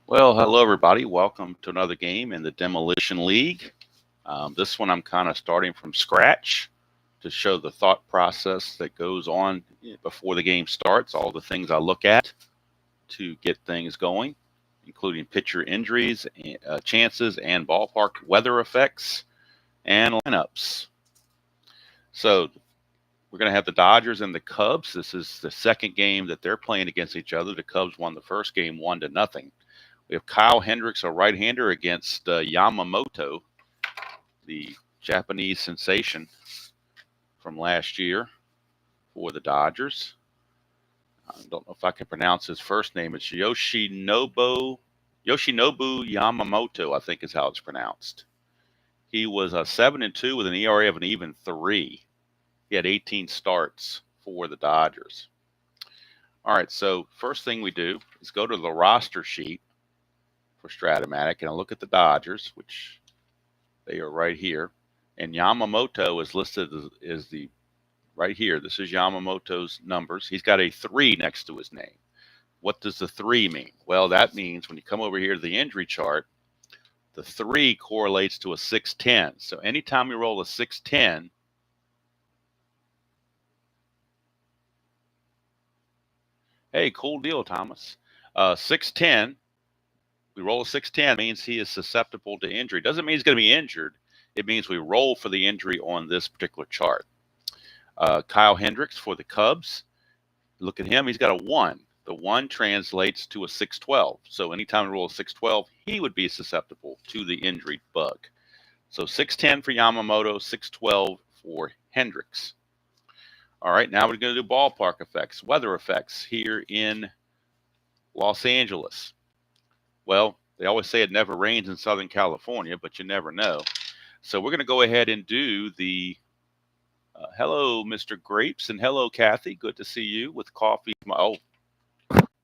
Well, hello everybody. Welcome to another game in the Demolition League. This one I'm kind of starting from scratch to show the thought process that goes on before the game starts, all the things I look at to get things going, including pitcher injuries, chances, and ballpark weather effects and lineups. So we're going to have the Dodgers and the Cubs. This is the second game that they're playing against each other. The Cubs won the first game 1-0. We have Kyle Hendricks, a right-hander, against Yamamoto, the Japanese sensation from last year for the Dodgers. I don't know if I can pronounce his first name. It's Yoshinobu Yamamoto, I think is how it's pronounced. He was 7-2 with an ERA of an even 3. He had 18 starts for the Dodgers. All right, so first thing we do is go to the roster sheet for Strat-O-Matic, and I look at the Dodgers, which they are right here, and Yamamoto is listed as the right here. This is Yamamoto's numbers. He's got a 3 next to his name. What does the 3 mean? Well, that means when you come over here to the injury chart, the 3 correlates to a 610. So anytime you roll a 610, hey, cool deal, Thomas. 610. We roll a 610 means he is susceptible to injury. Doesn't mean he's going to be injured. It means we roll for the injury on this particular chart. Kyle Hendricks for the Cubs. Look at him. He's got a 1. The 1 translates to a 612. So anytime we roll a 612, he would be susceptible to the injury bug. So 610 for Yamamoto, 612 for Hendricks. All right, now we're going to do ballpark effects, weather effects here in Los Angeles. Well, they always say it never rains in Southern California, but you never know. So we're going to go ahead and do the hello, Mr. Grapes, and hello, Kathy. Good to see you with coffee. Oh,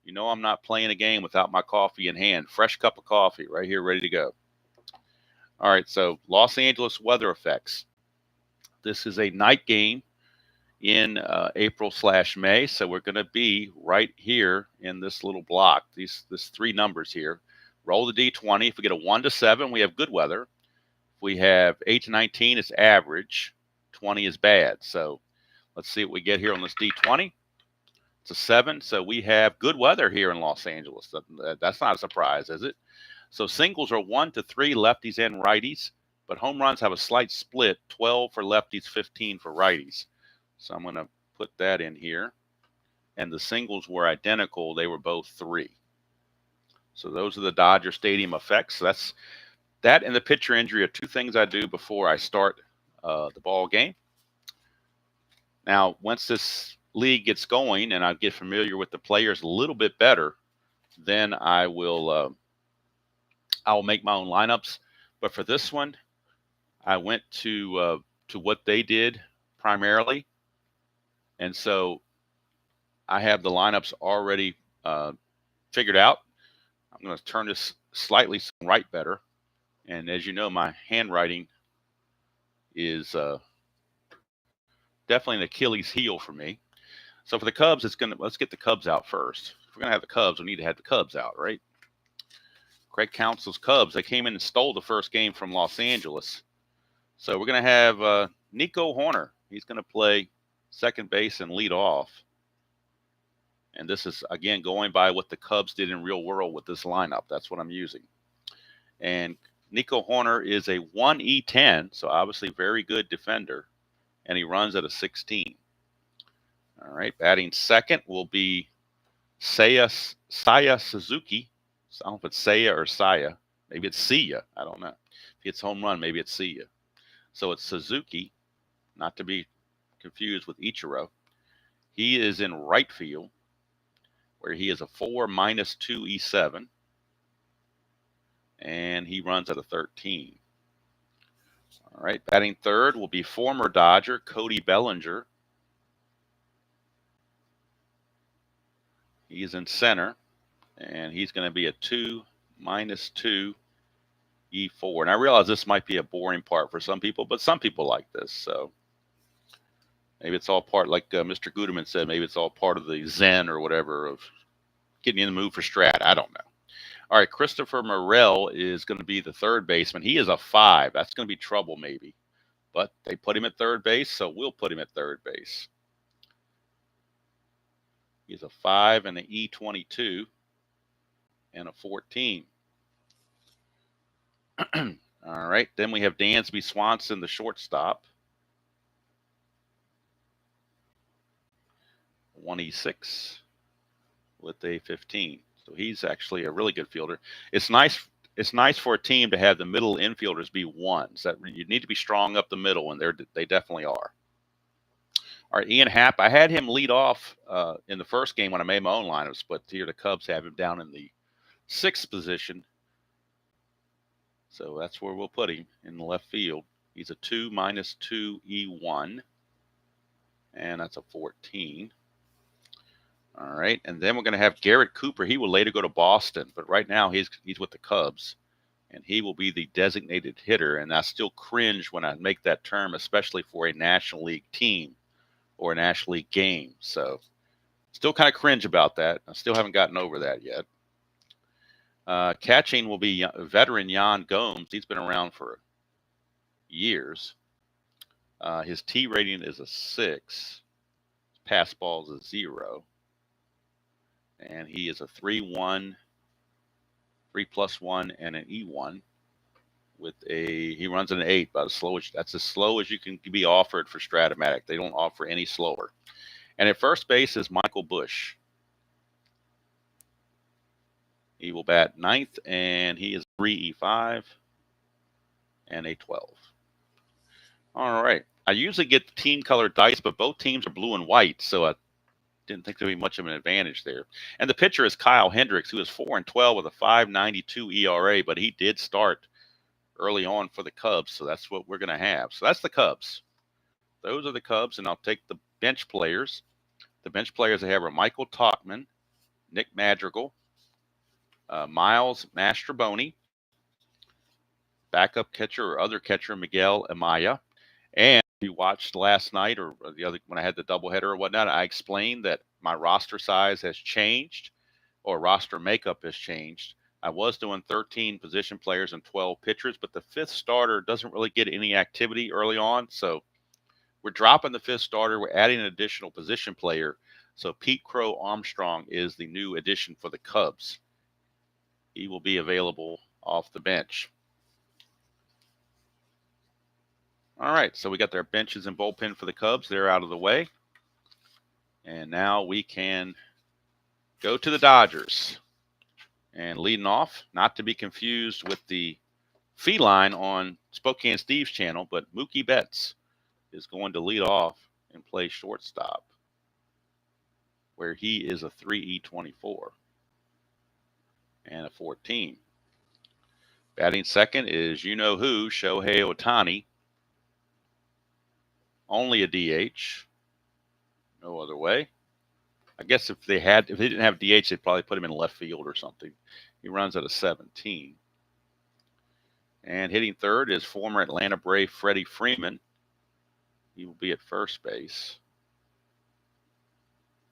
you know I'm not playing a game without my coffee in hand. Fresh cup of coffee right here, ready to go. All right, so Los Angeles weather effects. This is a night game in April/May, so we're going to be right here in this little block, these 3 numbers here. Roll the D20. If we get a 1 to 7, we have good weather. If we have 8 to 19, it's average. 20 is bad. So let's see what we get here on this D20. It's a 7, so we have good weather here in Los Angeles. That's not a surprise, is it? So singles are 1 to 3, lefties and righties, but home runs have a slight split, 12 for lefties, 15 for righties. So I'm going to put that in here. And the singles were identical. They were both 3. So those are the Dodger Stadium effects. So that and the pitcher injury are 2 things I do before I start the ball game. Now, once this league gets going and I get familiar with the players a little bit better, then I will I'll make my own lineups. But for this one, I went to what they did primarily, and so I have the lineups already figured out. I'm going to turn this slightly so I can write better. And as you know, my handwriting is definitely an Achilles heel for me. So for the Cubs, let's get the Cubs out first. If we're going to have the Cubs, we need to have the Cubs out, right? Craig Counsell's Cubs, they came in and stole the first game from Los Angeles. So we're going to have Nico Hoerner. He's going to play second base and lead off. And this is, again, going by what the Cubs did in real world with this lineup. That's what I'm using. And Nico Hoerner is a 1E10, so obviously very good defender, and he runs at a 16. All right, batting second will be Saya Suzuki. So I don't know if it's Saya or Saya. Maybe it's Sia. I don't know. If it's home run, maybe it's Sia. So it's Suzuki, not to be confused with Ichiro. He is in right field, where he is a 4 -2 E7, and he runs at a 13. All right, batting third will be former Dodger Cody Bellinger. He's in center, and he's going to be a 2 -2 E4. And I realize this might be a boring part for some people, but some people like this. So maybe it's all part, like Mr. Guterman said, maybe it's all part of the zen or whatever of getting in the mood for Strat. I don't know. All right, Christopher Morel is going to be the third baseman. He is a 5. That's going to be trouble maybe. But they put him at third base, so we'll put him at third base. He's a 5 and an E22 and a 14. All right, then we have Dansby Swanson, the shortstop. 1E6 with a 15. So he's actually a really good fielder. It's nice for a team to have the middle infielders be 1s. That you need to be strong up the middle, and they definitely are. All right, Ian Happ, I had him lead off in the first game when I made my own lineups, but here the Cubs have him down in the 6th position. So that's where we'll put him, in the left field. He's a 2 minus 2 E1, and that's a 14. All right, and then we're going to have Garrett Cooper. He will later go to Boston, but right now he's with the Cubs, and he will be the designated hitter. And I still cringe when I make that term, especially for a National League team or a National League game. So still kind of cringe about that. I still haven't gotten over that yet. Catching will be veteran Yan Gomes. He's been around for years. His T rating is a 6. Pass ball is a 0. And he is a 3-1, 3+1, and an E1 he runs an 8, about that's as slow as you can be offered for Strat-O-Matic. They don't offer any slower. And at first base is Michael Bush. He will bat 9th, and he is 3E5 and a 12. All right. I usually get the team color dice, but both teams are blue and white, so I didn't think there'd be much of an advantage there. And the pitcher is Kyle Hendricks, who is 4-12 with a 5.92 ERA, but he did start early on for the Cubs, so that's what we're going to have. So that's the Cubs. Those are the Cubs, and I'll take the bench players. The bench players I have are Michael Tauchman, Nick Madrigal, Miles Mastrobuoni, backup catcher or other catcher Miguel Amaya. And if you watched last night or the other when I had the doubleheader or whatnot, I explained that my roster size has changed, or roster makeup has changed. I was doing 13 position players and 12 pitchers, but the 5th starter doesn't really get any activity early on. So we're dropping the 5th starter. We're adding an additional position player. So Pete Crow Armstrong is the new addition for the Cubs. He will be available off the bench. All right, so we got their benches and bullpen for the Cubs. They're out of the way. And now we can go to the Dodgers. And leading off, not to be confused with the feline on Spokane Steve's channel, but Mookie Betts is going to lead off and play shortstop, where he is a 3E24 and a 14. Batting second is you-know-who, Shohei Ohtani. Only a DH. No other way. I guess if they didn't have DH, they'd probably put him in left field or something. He runs at a 17. And hitting third is former Atlanta Brave Freddie Freeman. He will be at first base.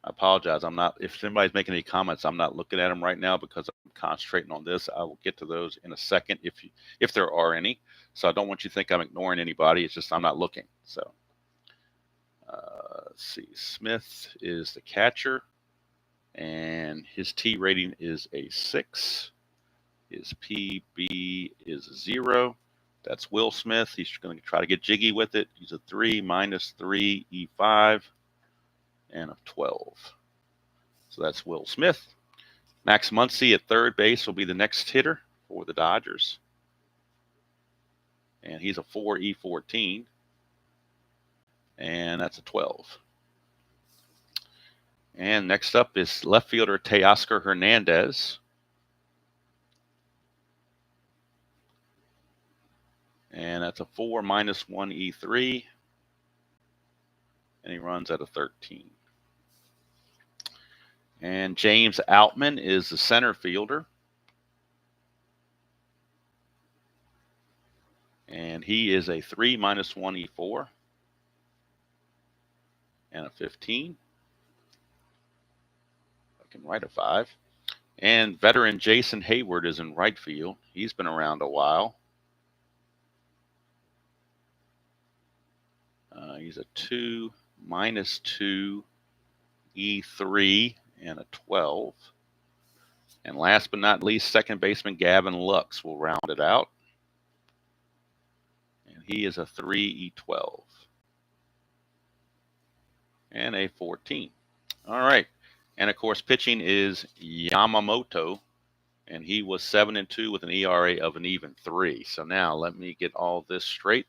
I apologize. If somebody's making any comments, I'm not looking at them right now because I'm concentrating on this. I will get to those in a second if there are any. So I don't want you to think I'm ignoring anybody. It's just I'm not looking. So let's see. Smith is the catcher, and his T rating is a 6. His PB is a 0. That's Will Smith. He's going to try to get jiggy with it. He's a 3 minus 3 E5 and a 12. So that's Will Smith. Max Muncy at third base will be the next hitter for the Dodgers. And he's a 4 E14. And that's a 12. And next up is left fielder Teoscar Hernandez. And that's a 4 minus 1 E3. And he runs at a 13. And James Outman is the center fielder. And he is a 3 minus 1 E4. And a 15. I can write a 5. And veteran Jason Hayward is in right field. He's been around a while. He's a 2, -2, E3, and a 12. And last but not least, second baseman Gavin Lux will round it out. And he is a 3, E12. And a 14. All right. And of course, pitching is Yamamoto. And he was 7-2 with an ERA of an even 3. So now let me get all this straight,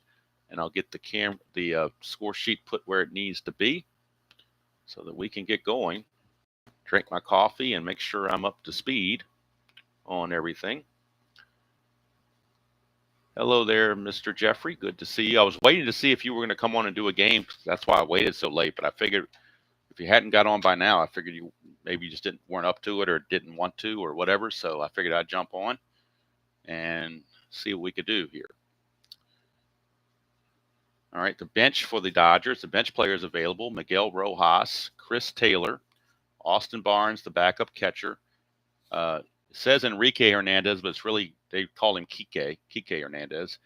and I'll get the score sheet put where it needs to be so that we can get going. Drink my coffee and make sure I'm up to speed on everything. Hello there, Mr. Jeffrey. Good to see you. I was waiting to see if you were going to come on and do a game. That's why I waited so late. But I figured if you hadn't got on by now, I figured you maybe just weren't up to it or didn't want to or whatever. So I figured I'd jump on and see what we could do here. All right, the bench for the Dodgers. The bench players available: Miguel Rojas, Chris Taylor, Austin Barnes, the backup catcher. It says Enrique Hernandez, but it's really, they call him Kike Hernandez.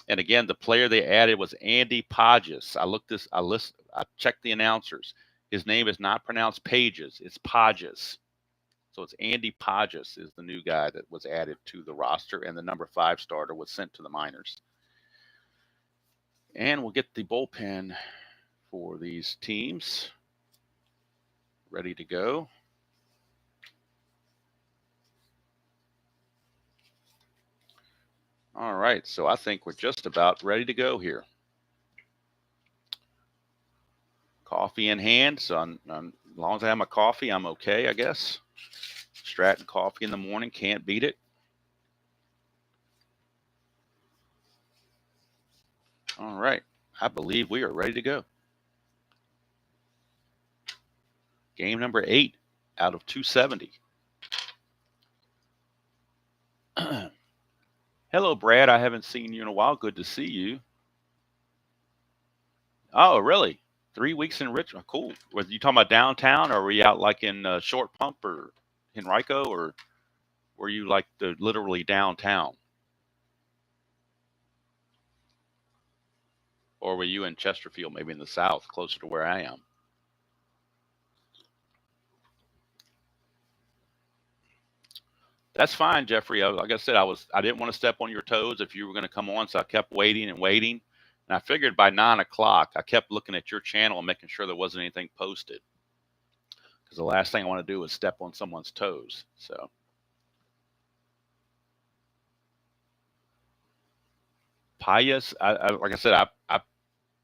And again, the player they added was Andy Pages. I checked the announcers. His name is not pronounced Pages, it's Pages. So it's Andy Pages is the new guy that was added to the roster, and the number 5 starter was sent to the minors. And we'll get the bullpen for these teams ready to go. All right, so I think we're just about ready to go here. Coffee in hand, so as long as I have my coffee, I'm okay, I guess. Strat and coffee in the morning, can't beat it. All right, I believe we are ready to go. Game number 8 out of 270. Hello, Brad. I haven't seen you in a while. Good to see you. Oh, really? 3 weeks in Richmond. Cool. Were you talking about downtown, or were you out like in Short Pump or Henrico, or were you like literally downtown? Or were you in Chesterfield, maybe in the south, closer to where I am? That's fine, Jeffrey. Like I said, I didn't want to step on your toes if you were going to come on, so I kept waiting and waiting. And I figured by 9 o'clock, I kept looking at your channel and making sure there wasn't anything posted, because the last thing I want to do is step on someone's toes. So, Payas, like I said, I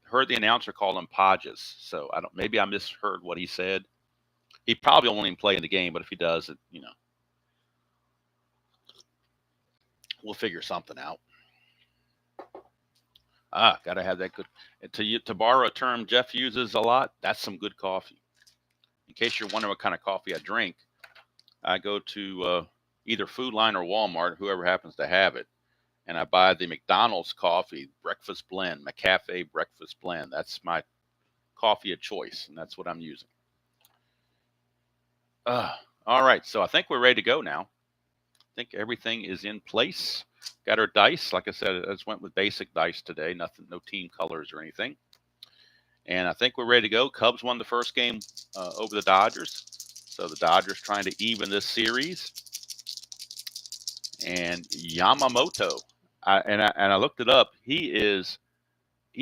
heard the announcer call him Pages, so maybe I misheard what he said. He probably won't even play in the game, but if he does, we'll figure something out. Gotta have that good. To borrow a term Jeff uses a lot, that's some good coffee. In case you're wondering what kind of coffee I drink, I go to either Food Line or Walmart, whoever happens to have it, and I buy the McDonald's coffee breakfast blend, McCafe breakfast blend. That's my coffee of choice, and that's what I'm using. All right, so I think we're ready to go now. I think everything is in place. Got our dice. Like I said, I just went with basic dice today. Nothing, no team colors or anything. And I think we're ready to go. Cubs won the first game over the Dodgers. So the Dodgers trying to even this series. And Yamamoto, I looked it up. He's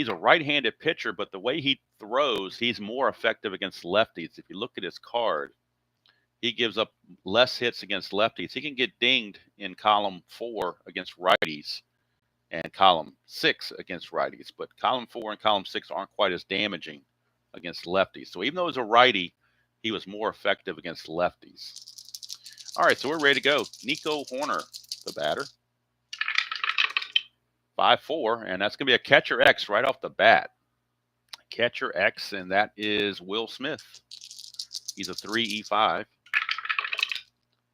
a right-handed pitcher, but the way he throws, he's more effective against lefties. If you look at his card, he gives up less hits against lefties. He can get dinged in column 4 against righties and column 6 against righties, but column 4 and column 6 aren't quite as damaging against lefties. So even though he's a righty, he was more effective against lefties. All right, so we're ready to go. Nico Horner, the batter. 5-4, and that's going to be a catcher X right off the bat. Catcher X, and that is Will Smith. He's a 3-E5.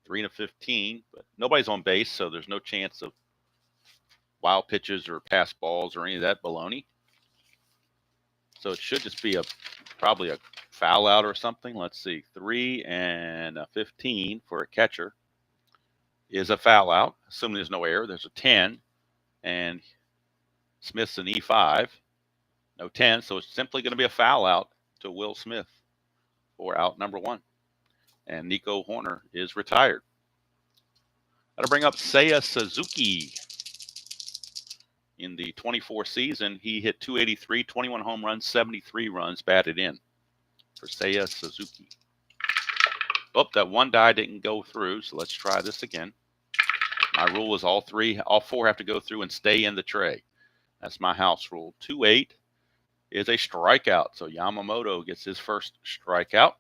3-15, but nobody's on base, so there's no chance of wild pitches or pass balls or any of that baloney. So it should just be probably a foul out or something. Let's see, 3-15 for a catcher. is a foul out. Assuming there's no error, there's a 10, and Smith's an E5. No 10, so it's simply going to be a foul out to Will Smith for out number 1. And Nico Horner is retired. That'll bring up Seiya Suzuki. In the 24 season, he hit 283, 21 home runs, 73 runs batted in for Seiya Suzuki. Oh, that one die didn't go through, so let's try this again. My rule is all 4 have to go through and stay in the tray. That's my house rule. 2-8 is a strikeout, so Yamamoto gets his first strikeout.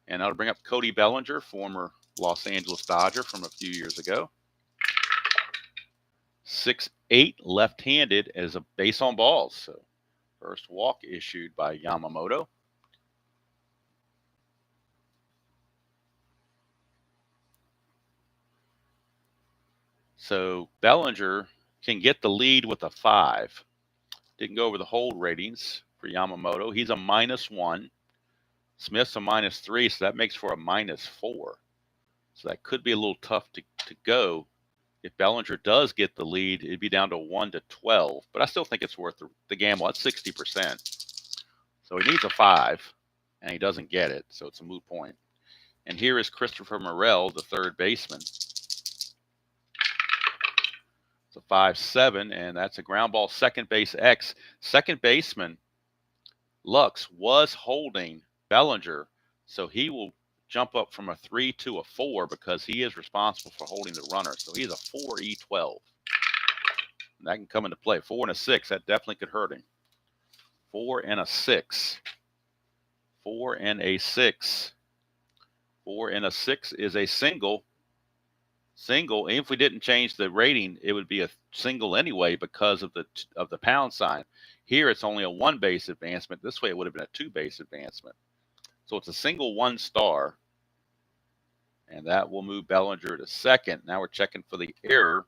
And that'll bring up Cody Bellinger, former Los Angeles Dodger from a few years ago. 6-8, left-handed as a base on balls. So first walk issued by Yamamoto. So Bellinger can get the lead with a 5. Didn't go over the hold ratings for Yamamoto. He's a -1. Smith's a -3, so that makes for a -4. So that could be a little tough to go. If Bellinger does get the lead, it'd be down to 1-12. But I still think it's worth the gamble. That's 60%. So he needs a 5, and he doesn't get it. So it's a moot point. And here is Christopher Morel, the third baseman. It's a 5-7, and that's a ground ball, second base X. Second baseman Lux was holding Bellinger, so he will jump up from a 3 to a 4 because he is responsible for holding the runner. So he's a 4E12. And that can come into play. 4 and a 6, that definitely could hurt him. 4 and a 6. 4 and a 6. 4 and a 6 is a single. Single. If we didn't change the rating, it would be a single anyway because of the pound sign. Here it's only a 1 base advancement. This way it would have been a 2 base advancement. So it's a single 1 star. And that will move Bellinger to second. Now we're checking for the error.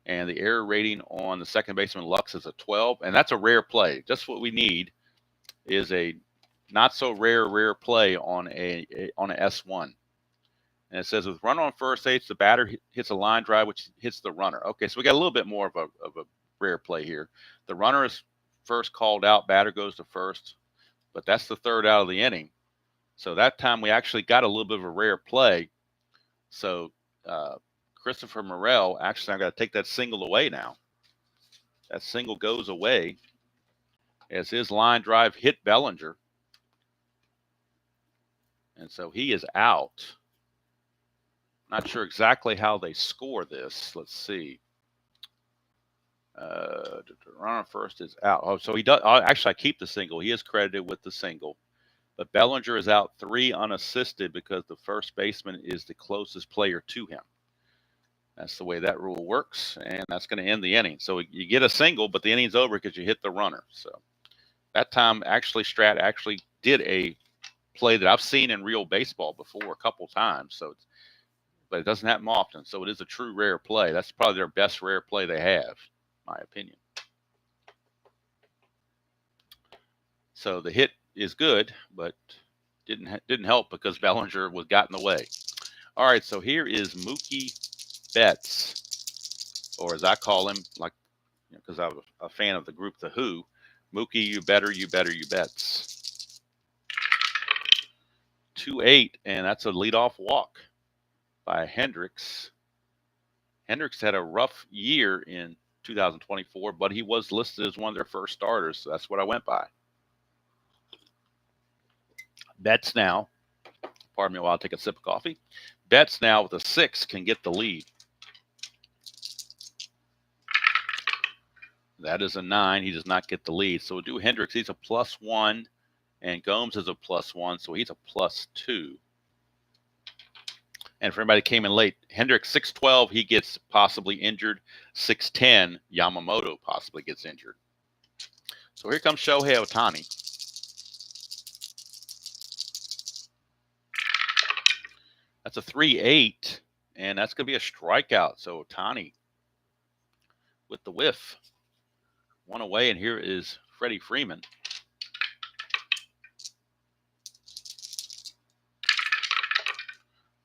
And the error rating on the second baseman Lux is a 12. And that's a rare play. Just what we need is a not so rare play on a S1. And it says with runner on first base, the batter hits a line drive, which hits the runner. Okay, so we got a little bit more of a rare play here. The runner is first called out, batter goes to first, but that's the third out of the inning. So that time we actually got a little bit of a rare play. So Christopher Morel, actually I've got to take that single away now. That single goes away as his line drive hit Bellinger. And so he is out. Not sure exactly how they score this. Let's see. Runner first is out. Oh, so he does. Actually, I keep the single. He is credited with the single. But Bellinger is out 3 unassisted because the first baseman is the closest player to him. That's the way that rule works, and that's going to end the inning. So you get a single, but the inning's over because you hit the runner. So that time, actually, Strat actually did a play that I've seen in real baseball before a couple times. So but it doesn't happen often, so it is a true rare play. That's probably their best rare play they have, in my opinion. So the hit is good, but didn't help because Bellinger got in the way. All right, so here is Mookie Betts, or as I call him, like because I'm a fan of the group The Who, Mookie, you better, you bets. 2-8, and that's a leadoff walk by Hendricks. Hendricks had a rough year in 2024, but he was listed as one of their first starters, so that's what I went by. Betts now, pardon me while I take a sip of coffee. Betts now with a 6 can get the lead. That is a 9. He does not get the lead. So we'll do Hendricks. He's a +1, and Gomes is a +1, so he's a +2. And for everybody that came in late, Hendricks 6'12", he gets possibly injured. 6'10", Yamamoto possibly gets injured. So here comes Shohei Ohtani. That's a 3-8, and that's going to be a strikeout. So Ohtani with the whiff. 1 away, and here is Freddie Freeman.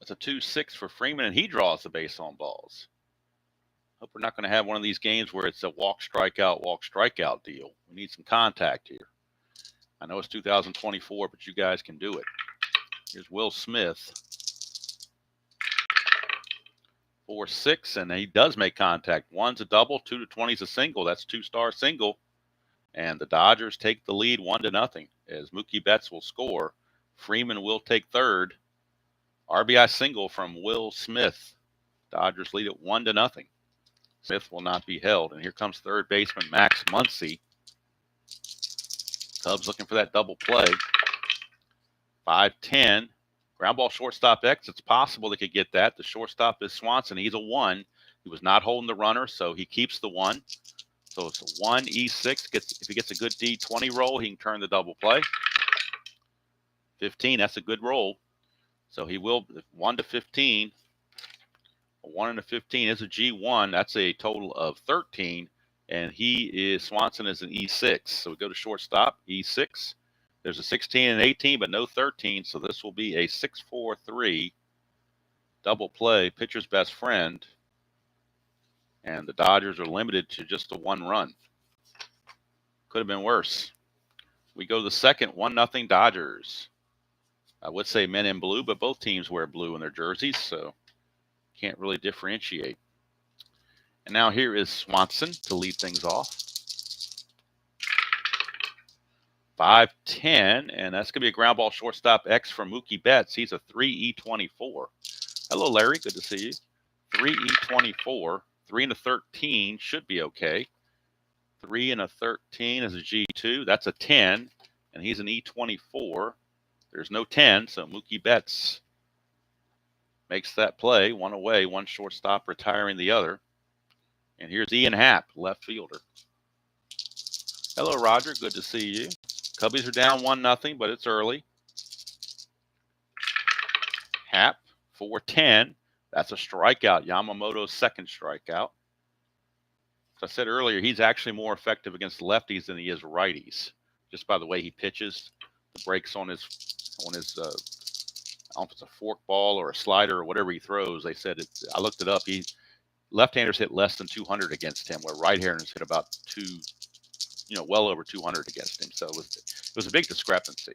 That's a 2-6 for Freeman, and he draws the base on balls. Hope we're not going to have one of these games where it's a walk strikeout deal. We need some contact here. I know it's 2024, but you guys can do it. Here's Will Smith. 4-6, and he does make contact. 1's a double, 2 to 20's a single. That's 2-star single. And the Dodgers take the lead 1-0 as Mookie Betts will score. Freeman will take third. RBI single from Will Smith. Dodgers lead it 1-0. Smith will not be held. And here comes third baseman Max Muncy. Cubs looking for that double play. 5-10. Ground ball shortstop X. It's possible they could get that. The shortstop is Swanson. He's a 1. He was not holding the runner, so he keeps the 1. So it's a 1 E6. If he gets a good D20 roll, he can turn the double play. 15. That's a good roll. So he will 1 to 15. A 1 and a 15 is a G1. That's a total of 13. And Swanson is an E6. So we go to shortstop, E6. There's a 16 and 18, but no 13. So this will be a 6-4-3 double play, pitcher's best friend. And the Dodgers are limited to just a 1 run. Could have been worse. We go to the second, 1-0 Dodgers. I would say men in blue, but both teams wear blue in their jerseys, so can't really differentiate. And now here is Swanson to lead things off. 5-10, and that's going to be a ground ball shortstop X from Mookie Betts. He's a 3E24. Hello, Larry. Good to see you. 3E24. 3 and a 13 should be okay. 3 and a 13 is a G2. That's a 10, and he's an E24. There's no 10, so Mookie Betts makes that play. 1 away, 1 shortstop retiring the other. And here's Ian Happ, left fielder. Hello, Roger. Good to see you. Cubbies are down 1-0, but it's early. Happ, 4-10. That's a strikeout. Yamamoto's second strikeout. As I said earlier, he's actually more effective against lefties than he is righties. Just by the way he pitches, the breaks on his I don't know if it's a fork ball or a slider or whatever he throws. They said I looked it up. Left-handers hit less than 200 against him, where right-handers hit about well over 200 against him. So it was a big discrepancy.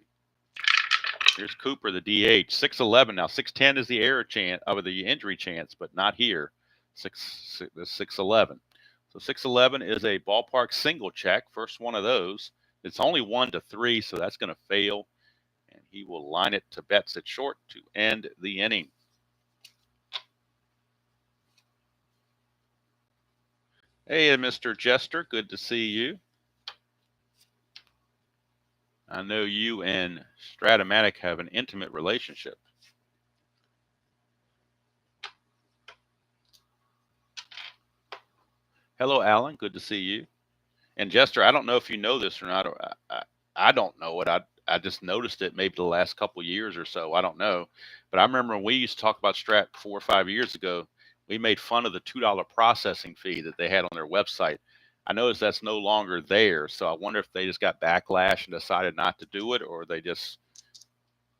Here's Cooper, the DH, 6-11. Now 6-10 is the error chance of the injury chance, but not here. 6-11. So 6-11 is a ballpark single check. First one of those. It's only 1 to 3, so that's going to fail. And he will line it to Betts at short to end the inning. Hey, Mr. Jester, good to see you. I know you and Strat-O-Matic have an intimate relationship. Hello, Alan. Good to see you. And Jester, I don't know if you know this or not. I don't know it. I just noticed it maybe the last couple years or so. I don't know. But I remember when we used to talk about Strat 4 or 5 years ago, we made fun of the $2 processing fee that they had on their website. I noticed that's no longer there. So I wonder if they just got backlash and decided not to do it, or they just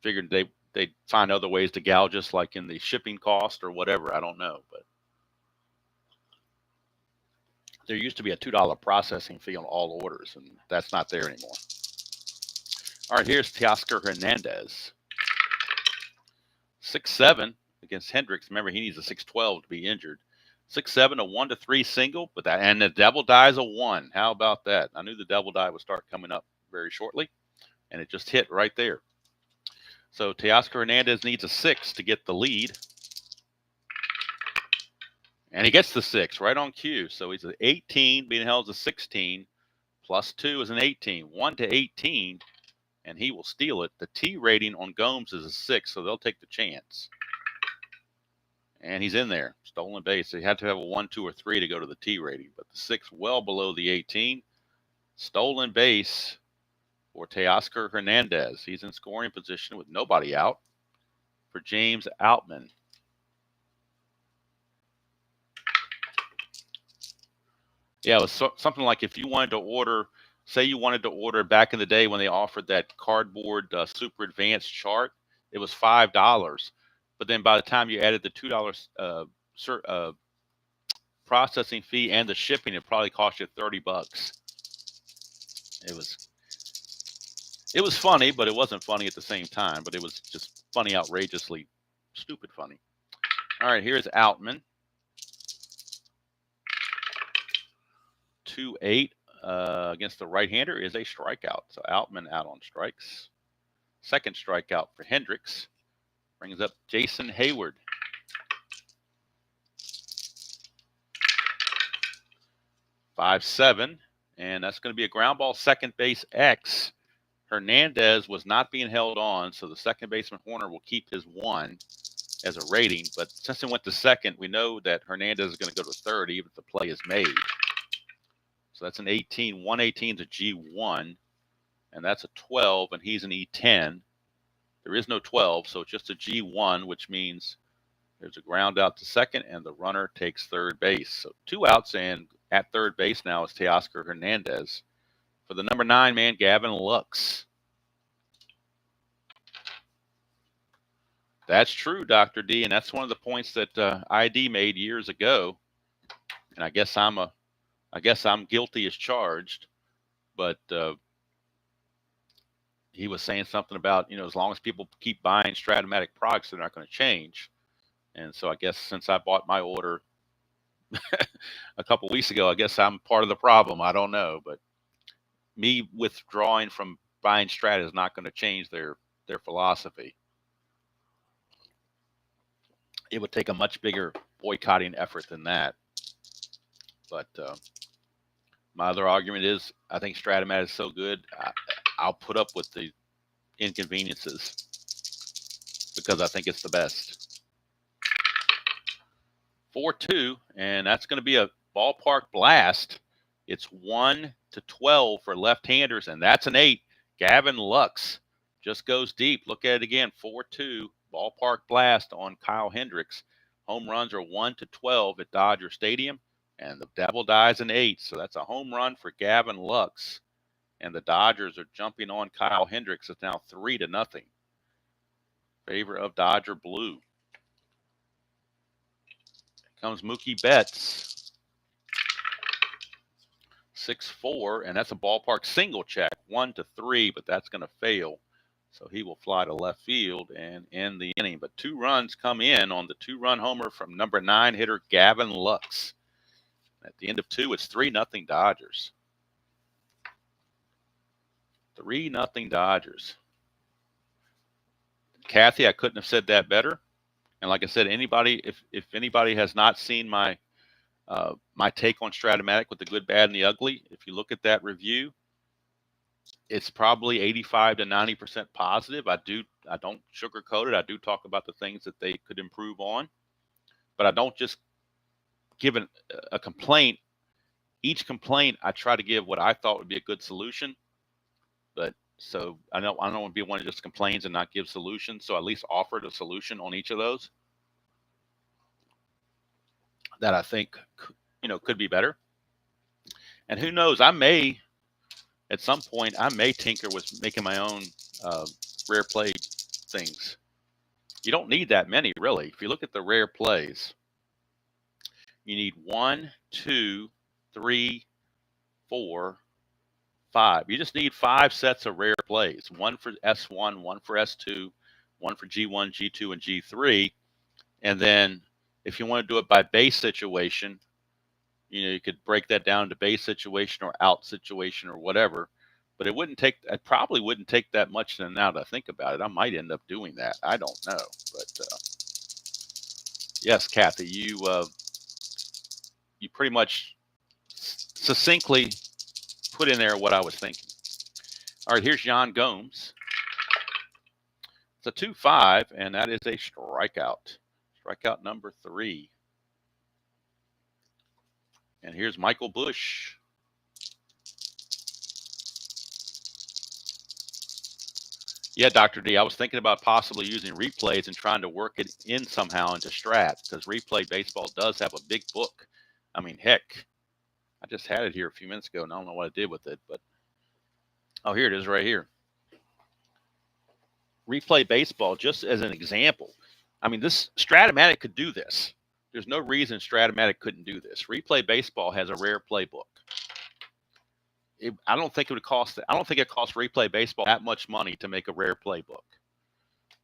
figured they'd find other ways to gouge us, like in the shipping cost or whatever. I don't know. But there used to be a $2 processing fee on all orders, and that's not there anymore. All right, here's Teoscar Hernandez. 6-7 against Hendricks. Remember, he needs a 6-12 to be injured. 6-7, a 1 to 3 single, and the double die is a 1. How about that? I knew the double die would start coming up very shortly, and it just hit right there. So Teoscar Hernandez needs a 6 to get the lead. And he gets the 6 right on cue. So he's an 18, being held as a 16, plus 2 is an 18. 1 to 18, and he will steal it. The T rating on Gomes is a 6, so they'll take the chance. And he's in there. Stolen base. He had to have a 1, 2, or 3 to go to the T rating, but the 6 well below the 18. Stolen base for Teoscar Hernandez. He's in scoring position with nobody out for James Outman. Yeah, it was something like if you wanted to order, say you wanted to order back in the day when they offered that cardboard super advanced chart, it was $5. but then by the time you added the $2 processing fee and the shipping, it probably cost you $30. It was funny, but it wasn't funny at the same time. But it was just funny, outrageously stupid funny. All right, here's Outman. 2-8 against the right-hander is a strikeout. So Outman out on strikes. Second strikeout for Hendricks. Brings up Jason Hayward. 5-7, and that's going to be a ground ball, second base X. Hernandez was not being held on, so the second baseman Horner will keep his 1 as a rating. But since it went to second, we know that Hernandez is going to go to third, even if the play is made. So that's an 18. 118 is a G1, and that's a 12, and he's an E10. There is no 12, so it's just a G1, which means there's a ground out to second, and the runner takes third base. So 2 outs, and at third base now is Teoscar Hernandez. For the number 9 man, Gavin Lux. That's true, Dr. D, and that's one of the points that ID made years ago. And I guess I'm guilty as charged, but he was saying something about, as long as people keep buying Strat-O-Matic products, they're not going to change. And so I guess since I bought my order a couple weeks ago, I guess I'm part of the problem. I don't know, but me withdrawing from buying Strat is not going to change their philosophy. It would take a much bigger boycotting effort than that. But my other argument is I think Strat-O-Matic is so good, I'll put up with the inconveniences because I think it's the best. 4-2, and that's going to be a ballpark blast. It's 1-12 for left-handers, and that's an 8. Gavin Lux just goes deep. Look at it again, 4-2, ballpark blast on Kyle Hendricks. Home runs are 1-12 at Dodger Stadium, and the Devil dies an 8. So that's a home run for Gavin Lux. And the Dodgers are jumping on Kyle Hendricks. It's now 3-0. Favor of Dodger Blue. Comes Mookie Betts. 6-4, and that's a ballpark single check, 1-3, but that's going to fail. So he will fly to left field and end the inning. But 2 runs come in on the 2-run homer from number 9 hitter Gavin Lux. At the end of 2, it's 3-0 Dodgers. 3-0 Dodgers. Kathy, I couldn't have said that better. And like I said, anybody, if anybody has not seen my my take on Strat-O-Matic with the good, bad, and the ugly, if you look at that review, it's probably 85 to 90% positive. I don't sugarcoat it. I do talk about the things that they could improve on, but I don't just give a complaint. Each complaint, I try to give what I thought would be a good solution. But so I don't want to be one that just complains and not give solutions. So at least offered a solution on each of those that I think could be better. And who knows? I may at some point tinker with making my own rare play things. You don't need that many, really. If you look at the rare plays, you need 1, 2, 3, 4, 5. You just need 5 sets of rare plays. 1 for S1, 1 for S2, 1 for G1, G2, and G3. And then if you want to do it by base situation, you could break that down to base situation or out situation or whatever. But it probably wouldn't take that much. And now that I think about it, I might end up doing that. I don't know. But yes, Kathy, you pretty much succinctly put in there what I was thinking. All right, here's Jan Gomes. It's a 2-5, and that is a strikeout. Strikeout number 3. And here's Michael Busch. Yeah, Dr. D, I was thinking about possibly using replays and trying to work it in somehow into Strat, because Replay Baseball does have a big book. I mean, heck, I just had it here a few minutes ago, and I don't know what I did with it, but oh, here it is right here. Replay Baseball, just as an example. I mean, this Strat-O-Matic could do this. There's no reason Strat-O-Matic couldn't do this. Replay Baseball has a rare playbook. I don't think it would cost. I don't think it costs Replay Baseball that much money to make a rare playbook.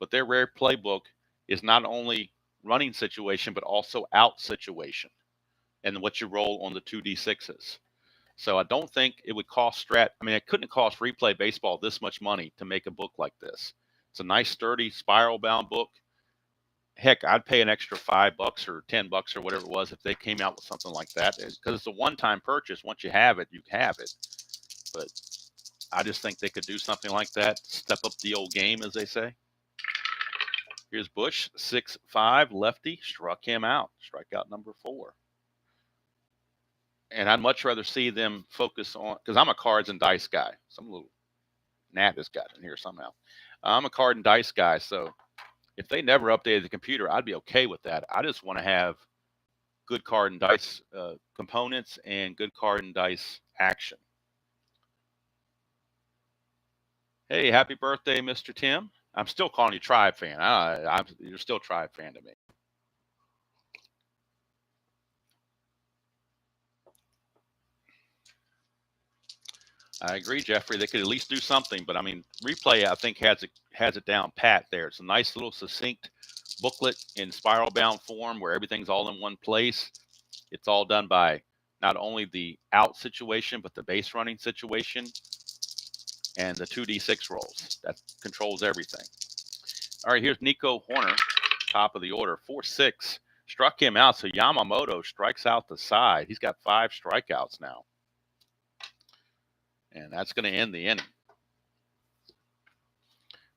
But their rare playbook is not only running situation, but also out situation, and what you roll on the 2d6s. So I don't think it would cost Strat. I mean, it couldn't cost Replay Baseball this much money to make a book like this. It's a nice, sturdy, spiral-bound book. Heck, I'd pay an extra $5 or $10 or whatever it was if they came out with something like that, because it's a one-time purchase. Once you have it, you have it. But I just think they could do something like that, step up the old game, as they say. Here's Bush, 6'5", lefty, struck him out. Strikeout number 4. And I'd much rather see them focus on, because I'm a cards and dice guy. Some little gnat has got in here somehow. I'm a card and dice guy, so if they never updated the computer, I'd be okay with that. I just want to have good card and dice components and good card and dice action. Hey, happy birthday, Mr. Tim. I'm still calling you Tribe fan. You're still Tribe fan to me. I agree, Jeffrey. They could at least do something, but I mean, Replay, I think, has it down pat there. It's a nice little succinct booklet in spiral bound form where everything's all in one place. It's all done by not only the out situation, but the base running situation and the 2d6 rolls. That controls everything. All right, here's Nico Horner, top of the order, 4-6. Struck him out, so Yamamoto strikes out the side. He's got 5 strikeouts now. And that's going to end the inning.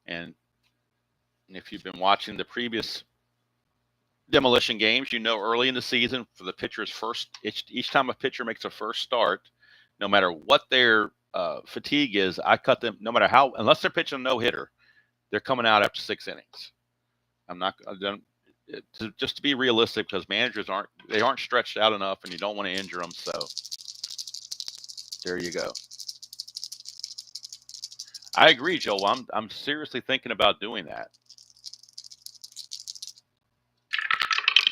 And if you've been watching the previous demolition games, you know early in the season, for the pitcher's first, each time a pitcher makes a first start, no matter what their fatigue is, I cut them, no matter how, unless they're pitching a no-hitter, they're coming out after 6 innings. Just to be realistic, because managers aren't stretched out enough, and you don't want to injure them. So there you go. I agree, Joel. I'm seriously thinking about doing that.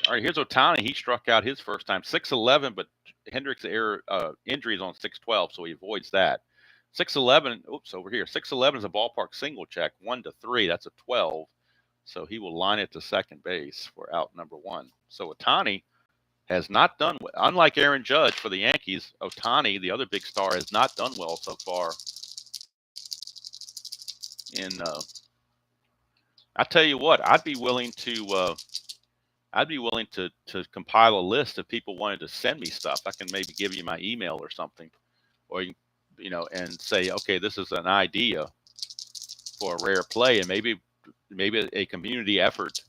All right, here's Ohtani. He struck out his first time, 6-11, but Hendricks injury is on 6-12, so he avoids that. 6-11. Oops, over here. 6-11 is a ballpark single check, 1-3. That's a 12. So he will line it to second base for out number 1. So Ohtani has not done well. Unlike Aaron Judge for the Yankees, Ohtani, the other big star, has not done well so far. I tell you what, I'd be willing to compile a list if people wanted to send me stuff. I can maybe give you my email or something, or and say, okay, this is an idea for a rare play, and maybe a community effort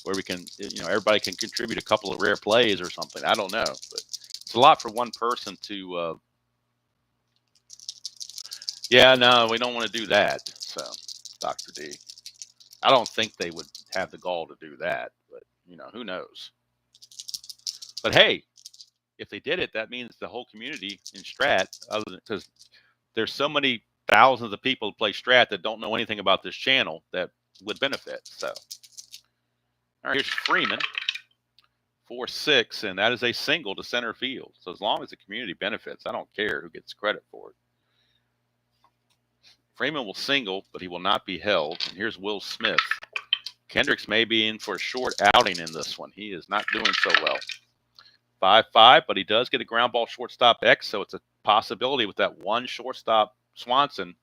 where we can, everybody can contribute a couple of rare plays or something. I don't know, but it's a lot for one person to. Yeah, no, we don't want to do that. So, Dr. D, I don't think they would have the gall to do that, but who knows? But hey, if they did it, that means the whole community in Strat, because there's so many thousands of people who play Strat that don't know anything about this channel that would benefit. So, all right, here's Freeman, 4-6, and that is a single to center field. So as long as the community benefits, I don't care who gets credit for it. Freeman will single, but he will not be held. And here's Will Smith. Hendricks may be in for a short outing in this one. He is not doing so well. 5-5, but he does get a ground ball shortstop X, so it's a possibility with that one shortstop Swanson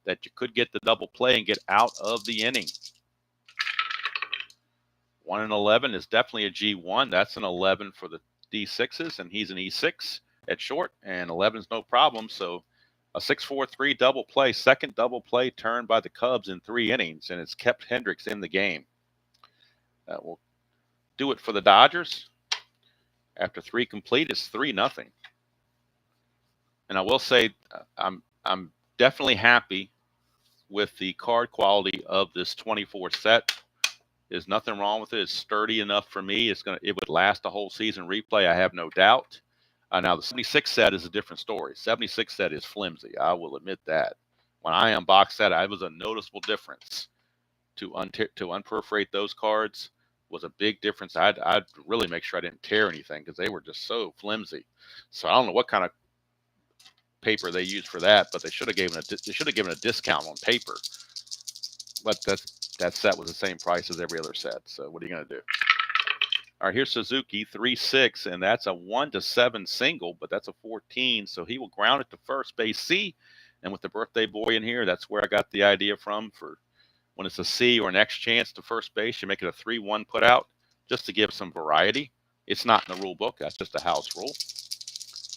that you could get the double play and get out of the inning. 1-11 is definitely a G1. That's an 11 for the D6s, and he's an E6 at short, and 11 is no problem. So a 6-4-3 double play, second double play turned by the Cubs in 3 innings, and it's kept Hendricks in the game. That will do it for the Dodgers. After 3 complete, it's 3-0. And I will say, I'm definitely happy with the card quality of this 24 set. There's nothing wrong with it. It's sturdy enough for me. It would last a whole season replay, I have no doubt. Now the 76 set is a different story. 76 set is flimsy. I will admit that. When I unboxed that, it was a noticeable difference to unperforate those cards was a big difference. I'd really make sure I didn't tear anything because they were just so flimsy. So I don't know what kind of paper they used for that, but they should have given a discount on paper. But that set was the same price as every other set. So what are you going to do? All right, here's Suzuki 3-6, and that's a 1-7 single, but that's a 14, so he will ground it to first base C. And with the birthday boy in here, that's where I got the idea from for when it's a C or an X chance to first base, you make it a 3-1 put out just to give some variety. It's not in the rule book. That's just a house rule.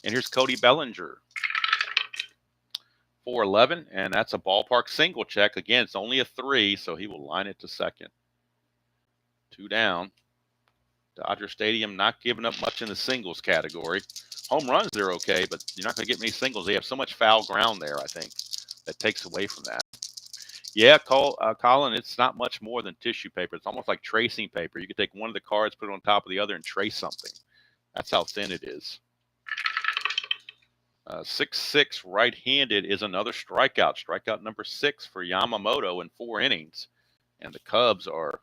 And here's Cody Bellinger. 4-11, and that's a ballpark single check. Again, it's only a 3, so he will line it to second. 2 down. Dodger Stadium not giving up much in the singles category. Home runs, they're okay, but you're not going to get many singles. They have so much foul ground there, I think, that takes away from that. Yeah, Colin, it's not much more than tissue paper. It's almost like tracing paper. You could take one of the cards, put it on top of the other, and trace something. That's how thin it is. 6-6 right-handed is another strikeout. Strikeout number 6 for Yamamoto in 4 innings. And the Cubs are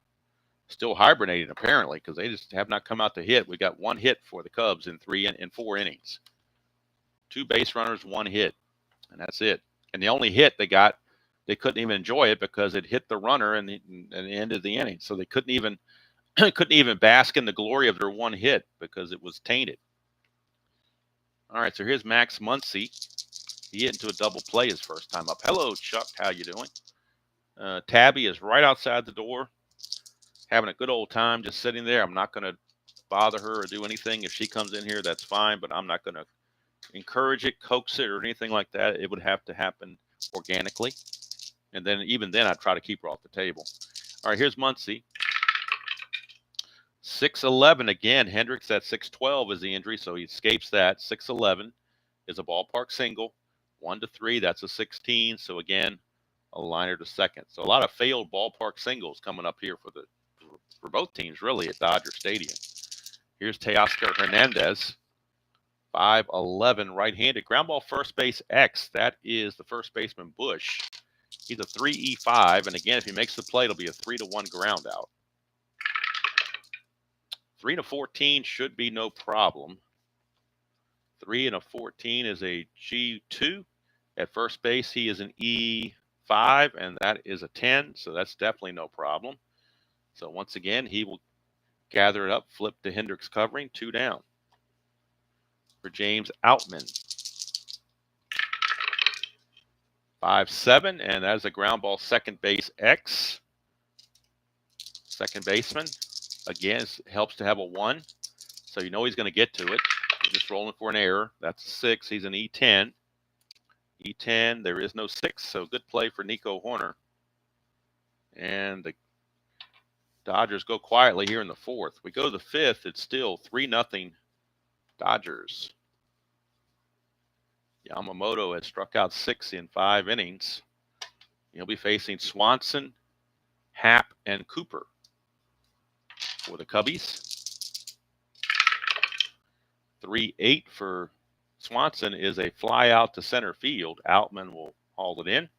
still hibernating, apparently, because they just have not come out to hit. We got 1 hit for the Cubs in 4 innings. 2 base runners, 1 hit. And that's it. And the only hit they got, they couldn't even enjoy it because it hit the runner in the end of the inning. So they couldn't even bask in the glory of their 1 hit because it was tainted. All right, so here's Max Muncy. He hit into a double play his first time up. Hello, Chuck. How you doing? Tabby is right outside the door, having a good old time just sitting there. I'm not going to bother her or do anything. If she comes in here, that's fine, but I'm not going to encourage it, coax it, or anything like that. It would have to happen organically. And then even then, I'd try to keep her off the table. All right, here's Muncy. 6-11 again. Hendricks at 6-12 is the injury, so he escapes that. 6-11 is a ballpark single. 1-3, that's a 16. So again, a liner to second. So a lot of failed ballpark singles coming up here for both teams, really, at Dodger Stadium. Here's Teoscar Hernandez. 5-11 right-handed. Ground ball first base X. That is the first baseman Bush. He's a 3-5, and again, if he makes the play, it'll be a 3-1 ground out. 3-14 should be no problem. 3-14 is a G2. At first base, he is an E5, and that is a 10, so that's definitely no problem. So once again, he will gather it up, flip to Hendricks covering, 2 down. For James Outman. 5-7, and that is a ground ball second base X. Second baseman. Again, it helps to have a 1, so you know he's going to get to it. We're just rolling for an error. That's a 6. He's an E10. E10, there is no 6, so good play for Nico Horner. And the Dodgers go quietly here in the 4th. We go to the 5th, it's still 3-0 Dodgers. Yamamoto has struck out 6 in 5 innings. He'll be facing Swanson, Happ, and Cooper for the Cubbies. 3-8 for Swanson is a fly out to center field. Outman will haul it in.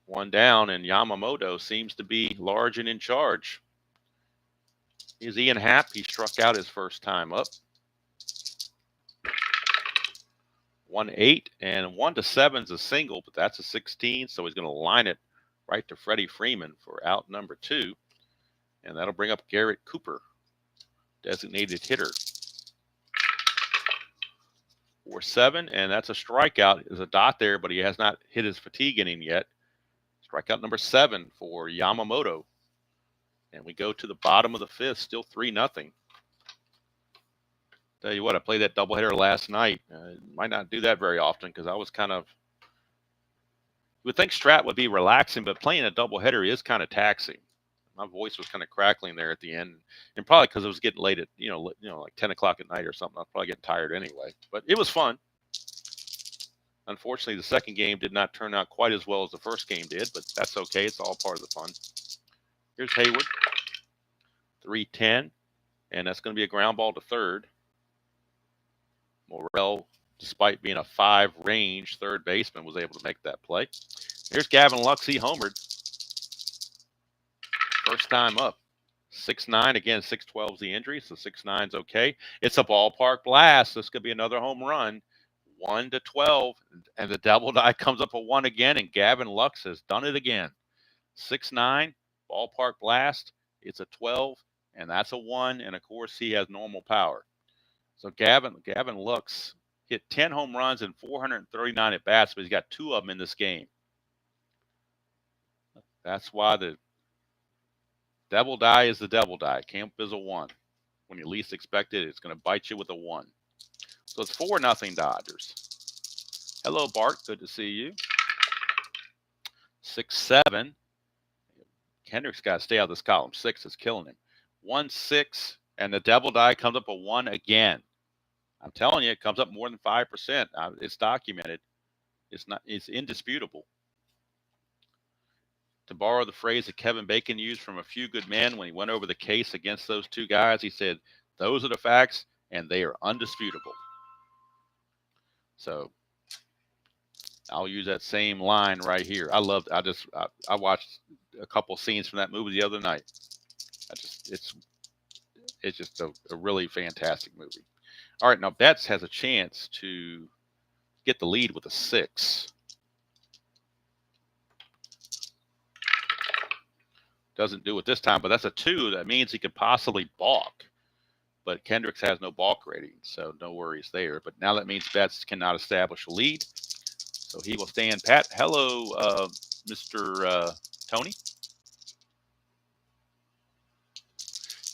1 down, and Yamamoto seems to be large and in charge. Here's Ian Happ. He struck out his first time up. 1-8, and 1-7 is a single, but that's a 16, so he's going to line it right to Freddie Freeman for out number 2. And that'll bring up Garrett Cooper, designated hitter. 4-7, and that's a strikeout. There's a dot there, but he has not hit his fatigue inning yet. Strikeout number 7 for Yamamoto. And we go to the bottom of the 5th, still 3-0. Tell you what, I played that doubleheader last night. Might not do that very often because I was kind of, you would think Strat would be relaxing, but playing a doubleheader is kind of taxing. My voice was kind of crackling there at the end, and probably because it was getting late at, like 10 o'clock at night or something. I was probably getting tired anyway, but it was fun. Unfortunately, the second game did not turn out quite as well as the first game did, but that's okay. It's all part of the fun. Here's Hayward. 3-10, and that's going to be a ground ball to third. Morel, despite being a 5 range third baseman, was able to make that play. Here's Gavin Lux. He homered. First time up. 6-9 again. 6-12 is the injury, so 6-9's okay. It's a ballpark blast. This could be another home run. 1-12, and the double die comes up a 1 again, and Gavin Lux has done it again. 6-9, ballpark blast. It's a 12, and that's a 1, and of course he has normal power. So Gavin Lux hit 10 home runs and 439 at bats, but he's got 2 of them in this game. That's why the devil die is the devil die. Camp is a 1. When you least expect it, it's going to bite you with a 1. So it's 4-0 Dodgers. Hello, Bart. Good to see you. 6-7. Hendricks got to stay out of this column. 6 is killing him. 1-6, and the devil die comes up a 1 again. I'm telling you, it comes up more than 5%. It's documented. It's indisputable. To borrow the phrase that Kevin Bacon used from A Few Good Men when he went over the case against those 2 guys, he said, those are the facts, and they are undisputable. So I'll use that same line right here. I watched a couple scenes from that movie the other night. It's just a really fantastic movie. All right, now Betts has a chance to get the lead with a 6. Doesn't do it this time, but that's a 2. That means he could possibly balk. But Hendricks has no balk rating, so no worries there. But now that means Betts cannot establish a lead. So he will stand pat. Hello, Mr. Tony.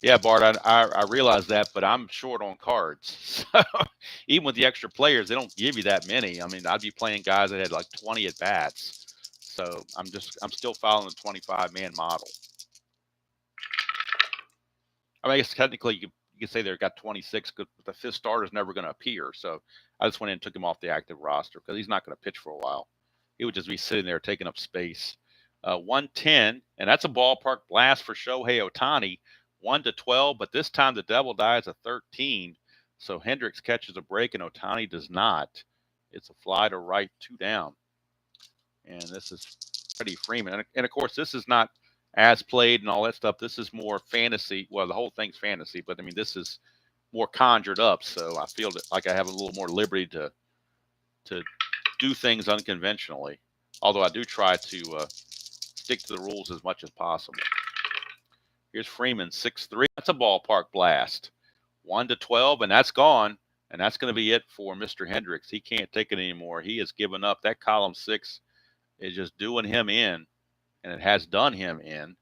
Yeah, Bart, I realize that, but I'm short on cards. So even with the extra players, they don't give you that many. I mean, I'd be playing guys that had like 20 at bats. So I'm still following the 25-man model. I mean, I guess technically you could say they've got 26, but the 5th starter is never going to appear. So I just went in and took him off the active roster because he's not going to pitch for a while. He would just be sitting there taking up space. 110, and that's a ballpark blast for Shohei Ohtani. 1-12, but this time the devil dies a 13. So Hendricks catches a break and Ohtani does not. It's a fly to right, 2 down. And this is Freddie Freeman. And of course, this is not as played and all that stuff. This is more fantasy. Well, the whole thing's fantasy, but I mean, this is more conjured up. So I feel like I have a little more liberty to do things unconventionally. Although I do try to stick to the rules as much as possible. Here's Freeman, 6-3. That's a ballpark blast. 1-12, and that's gone. And that's going to be it for Mr. Hendricks. He can't take it anymore. He has given up. That column 6 is just doing him in, and it has done him in.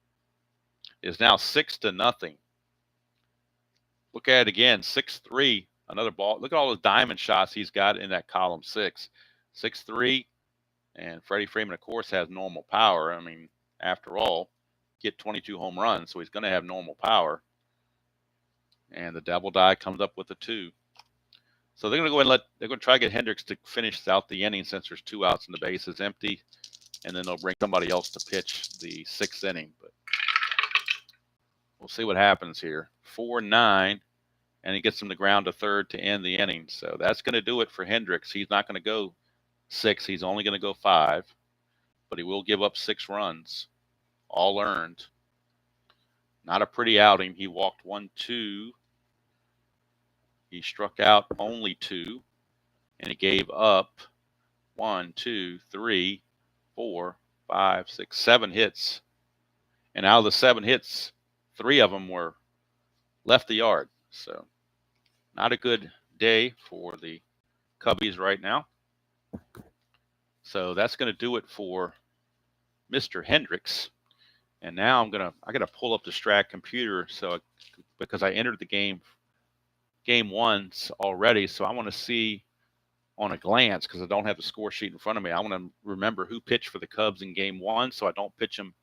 It's now 6-0. Look at it again, 6-3. Another ball. Look at all those diamond shots he's got in that column 6. 6-3, and Freddie Freeman, of course, has normal power. I mean, after all, get 22 home runs, so he's going to have normal power. And the devil die comes up with a 2. So they're going to go and they're going to try to get Hendricks to finish out the inning since there's 2 outs and the base is empty, and then they'll bring somebody else to pitch the 6th inning. But we'll see what happens here. 4-9, and he gets him to ground to third to end the inning. So that's going to do it for Hendricks. He's not going to go 6. He's only going to go 5, but he will give up 6 runs, all earned. Not a pretty outing. He walked 1, 2. He struck out only 2, and he gave up 1, 2, 3, 4, 5, 6, 7 hits. And out of the 7 hits, 3 of them were left the yard. So not a good day for the Cubbies right now. So that's going to do it for Mr. Hendricks. And now I got to pull up the Strat computer because I entered the game once already, so I want to see on a glance because I don't have the score sheet in front of me. I want to remember who pitched for the Cubs in game 1 so I don't pitch them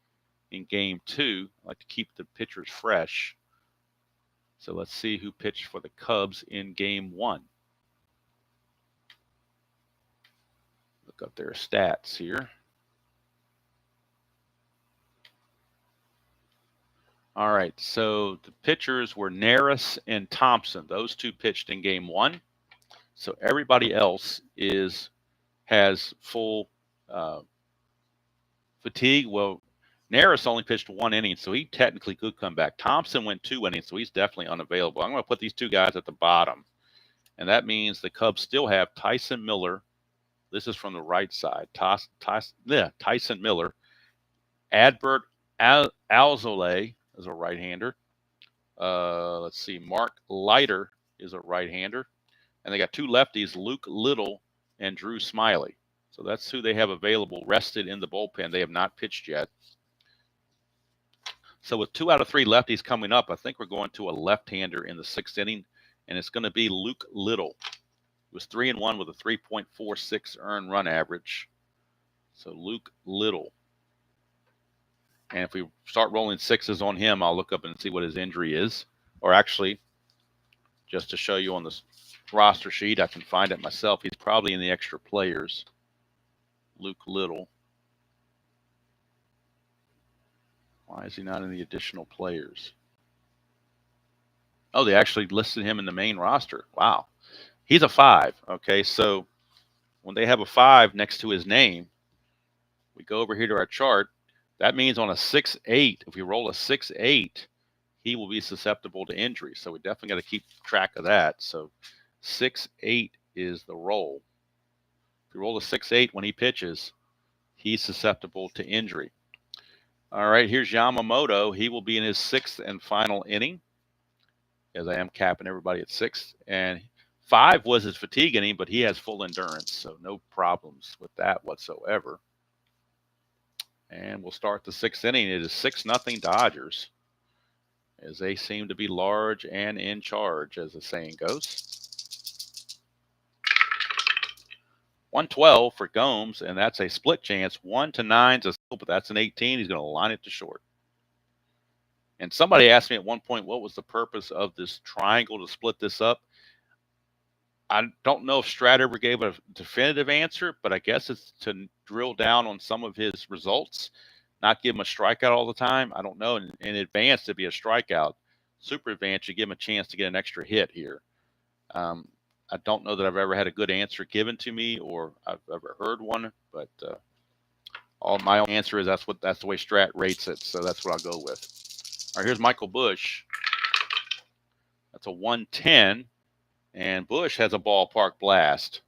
in game 2. I like to keep the pitchers fresh. So let's see who pitched for the Cubs in game 1. Look up their stats here. All right, so the pitchers were Neris and Thompson. Those 2 pitched in game 1. So everybody else has full fatigue. Well, Neris only pitched 1 inning, so he technically could come back. Thompson went 2 innings, so he's definitely unavailable. I'm going to put these two guys at the bottom, and that means the Cubs still have Tyson Miller. This is from the right side. Tyson Miller. Adbert Alzolay is a right-hander. Let's see. Mark Leiter is a right-hander. And they got two lefties, Luke Little and Drew Smiley. So that's who they have available, rested in the bullpen. They have not pitched yet. So with 2 out of 3 lefties coming up, I think we're going to a left-hander in the 6th inning, and it's going to be Luke Little. He was 3-1 with a 3.46 earned run average. So Luke Little. And if we start rolling 6s on him, I'll look up and see what his injury is. Or actually, just to show you on this roster sheet, I can find it myself. He's probably in the extra players. Luke Little. Why is he not in the additional players? Oh, they actually listed him in the main roster. Wow. He's a 5. Okay, so when they have a 5 next to his name, we go over here to our chart. That means on a 6-8, if we roll a 6-8, he will be susceptible to injury. So we definitely got to keep track of that. So 6-8 is the roll. If we roll a 6-8 when he pitches, he's susceptible to injury. All right, here's Yamamoto. He will be in his 6th and final inning, as I am capping everybody at 6. And 5 was his fatigue inning, but he has full endurance, so no problems with that whatsoever. And we'll start the 6th inning. It is 6-0 Dodgers, as they seem to be large and in charge, as the saying goes. 112 for Gomes, and that's a split chance. 1-9's a steal, but that's an 18. He's going to line it to short. And somebody asked me at one point, what was the purpose of this triangle to split this up? I don't know if Strat ever gave a definitive answer, but I guess it's to drill down on some of his results, not give him a strikeout all the time. I don't know. In advance, it'd be a strikeout. Super advance, you give him a chance to get an extra hit here. I don't know that I've ever had a good answer given to me, or I've ever heard one, but all my own answer is that's the way Strat rates it, so that's what I'll go with. All right, here's Michael Busch. That's a 110, and Busch has a ballpark blast.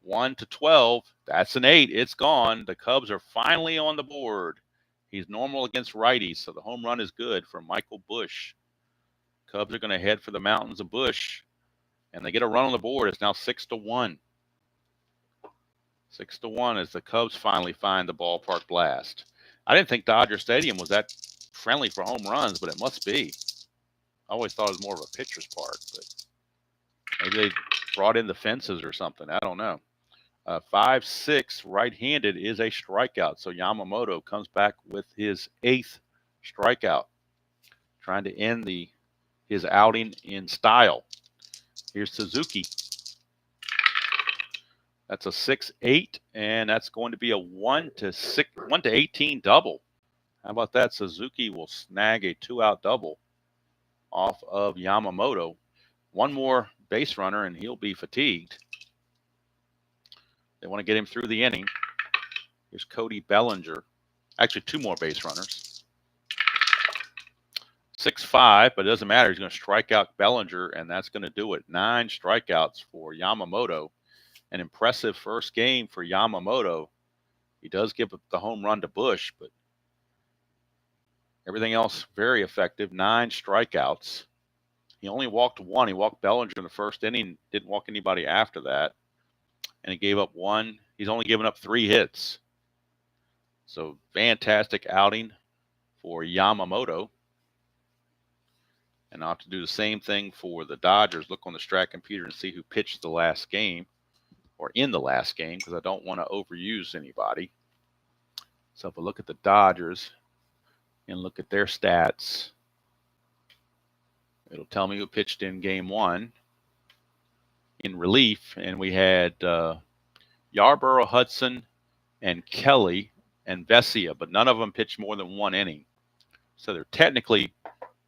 1-12, that's an 8. It's gone. The Cubs are finally on the board. He's normal against righties, so the home run is good for Michael Busch. Cubs are going to head for the mountains of Busch. And they get a run on the board. It's now 6-1. 6-1 as the Cubs finally find the ballpark blast. I didn't think Dodger Stadium was that friendly for home runs, but it must be. I always thought it was more of a pitcher's park, but maybe they brought in the fences or something. I don't know. 5-6 right-handed is a strikeout. So Yamamoto comes back with his 8th strikeout, trying to end his outing in style. Here's Suzuki. That's a 6-8, and that's going to be a 1-18 double. How about that? Suzuki will snag a 2-out double off of Yamamoto. One more base runner, and he'll be fatigued. They want to get him through the inning. Here's Cody Bellinger. Actually, 2 more base runners. 6-5, but it doesn't matter. He's going to strike out Bellinger, and that's going to do it. 9 strikeouts for Yamamoto. An impressive first game for Yamamoto. He does give the home run to Busch, but everything else very effective. 9 strikeouts. He only walked 1. He walked Bellinger in the first inning, didn't walk anybody after that, and he gave up 1. He's only given up 3 hits. So fantastic outing for Yamamoto. And I'll have to do the same thing for the Dodgers. Look on the Strat computer and see who pitched the last game, or in the last game, because I don't want to overuse anybody. So if I look at the Dodgers and look at their stats, it'll tell me who pitched in game 1 in relief. And we had Yarborough, Hudson, and Kelly and Vesia, but none of them pitched more than 1 inning. So they're technically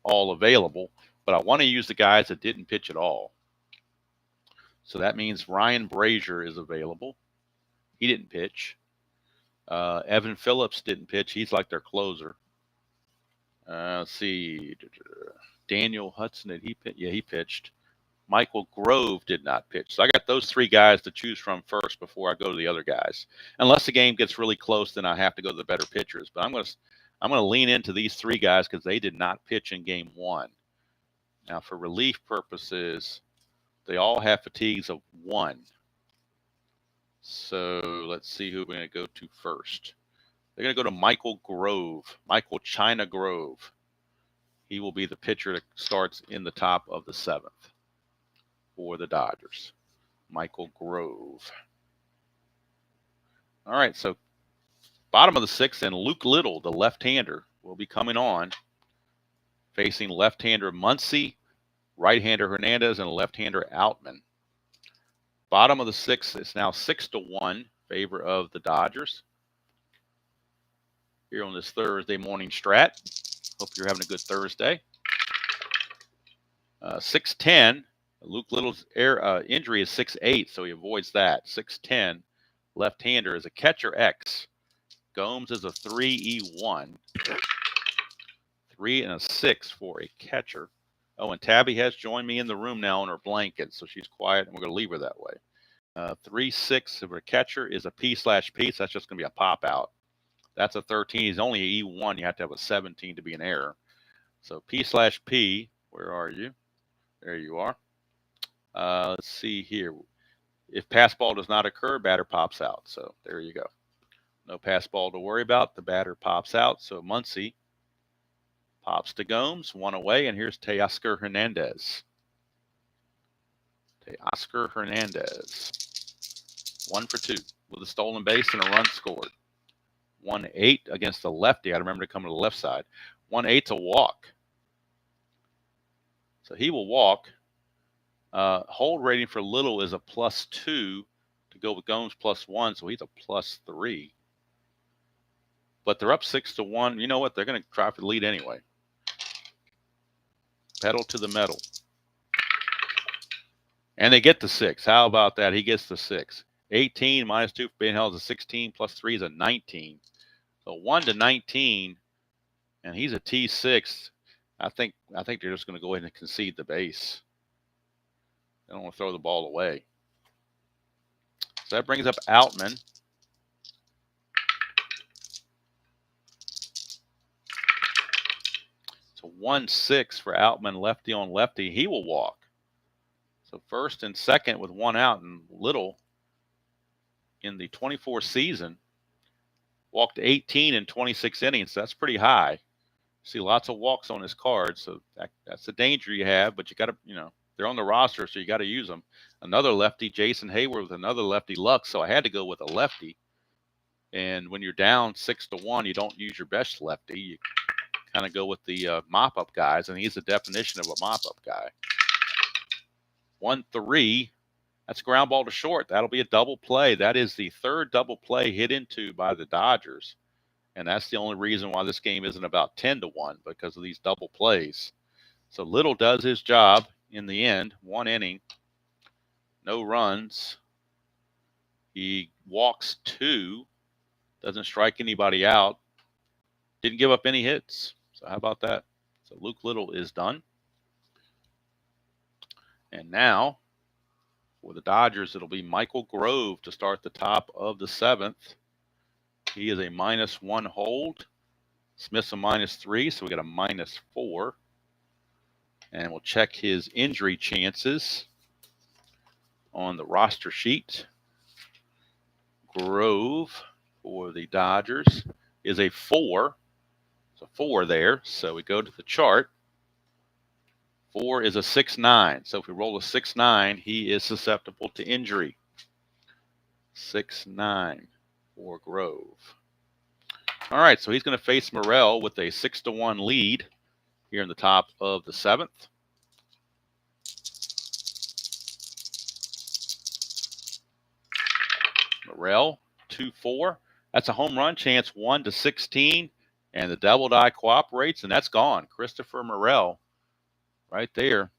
all available, but I want to use the guys that didn't pitch at all. So that means Ryan Brazier is available. He didn't pitch. Evan Phillips didn't pitch. He's like their closer. Let's see. Daniel Hudson, did he pitch? Yeah, he pitched. Michael Grove did not pitch. So I got those three guys to choose from first before I go to the other guys. Unless the game gets really close, then I have to go to the better pitchers. But I'm gonna lean into these three guys because they did not pitch in game one. Now, for relief purposes, they all have fatigues of 1. So let's see who we're going to go to first. They're going to go to Michael Grove, Michael China Grove. He will be the pitcher that starts in the top of the 7th for the Dodgers. Michael Grove. All right, so bottom of the 6th, and Luke Little, the left-hander, will be coming on, facing left-hander Muncy, right-hander Hernandez, and left-hander Outman. Bottom of the 6th is now 6-1 favor of the Dodgers. Here on this Thursday morning strat. Hope you're having a good Thursday. 6'10". Luke Little's injury is 6'8", so he avoids that. 6'10", left-hander is a catcher X. Gomes is a 3E1. 3 and a 6 for a catcher. Oh, and Tabby has joined me in the room now on her blanket, so she's quiet, and we're going to leave her that way. 3-6 for a catcher is a P/P, so that's just going to be a pop-out. That's a 13. He's only an E1. You have to have a 17 to be an error. So P/P, where are you? There you are. Let's see here. If pass ball does not occur, batter pops out. So there you go. No pass ball to worry about. The batter pops out. So Muncy pops to Gomes, 1 away, and here's Teoscar Hernandez. Teoscar Hernandez, 1 for 2 with a stolen base and a run scored. 1-8 against the lefty. I remember to come to the left side. 1-8's a walk. So he will walk. Hold rating for Little is a +2 to go with Gomes +1, so he's a +3. But they're up 6-1. You know what? They're going to try for the lead anyway. Pedal to the metal. And they get the 6. How about that? He gets the 6. 18 -2 for being held is a 16, +3 is a 19. So 1-19, and he's a T6. I think they're just going to go ahead and concede the base. They don't want to throw the ball away. So that brings up Outman. So 1-6 for Outman, lefty on lefty. He will walk. So first and second with 1 out, and Little in the 24 season walked 18 in 26 innings. So that's pretty high. See lots of walks on his card, so that's the danger you have. But you got to, they're on the roster, so you got to use them. Another lefty, Jason Hayward, with another lefty, Lux. So I had to go with a lefty. And when you're down 6-1, you don't use your best lefty. You kind of go with the mop-up guys, and he's the definition of a mop-up guy. 1-3. That's ground ball to short. That'll be a double play. That is the 3rd double play hit into by the Dodgers. And that's the only reason why this game isn't about 10-1, because of these double plays. So Little does his job in the end. 1 inning, no runs. He walks 2, doesn't strike anybody out, didn't give up any hits. So how about that? So Luke Little is done. And now for the Dodgers, it'll be Michael Grove to start the top of the 7th. He is a -1 hold. Smith's a -3, so we got a -4. And we'll check his injury chances on the roster sheet. Grove for the Dodgers is a 4. It's a 4 there. So we go to the chart. 4 is a 6-9. So if we roll a 6-9, he is susceptible to injury. 6-9 for Grove. All right, so he's going to face Morel with a 6-1 lead here in the top of the 7th. Morel, 2-4. That's a home run chance, 1-16, and the double die cooperates, and that's gone. Christopher Morel, right there.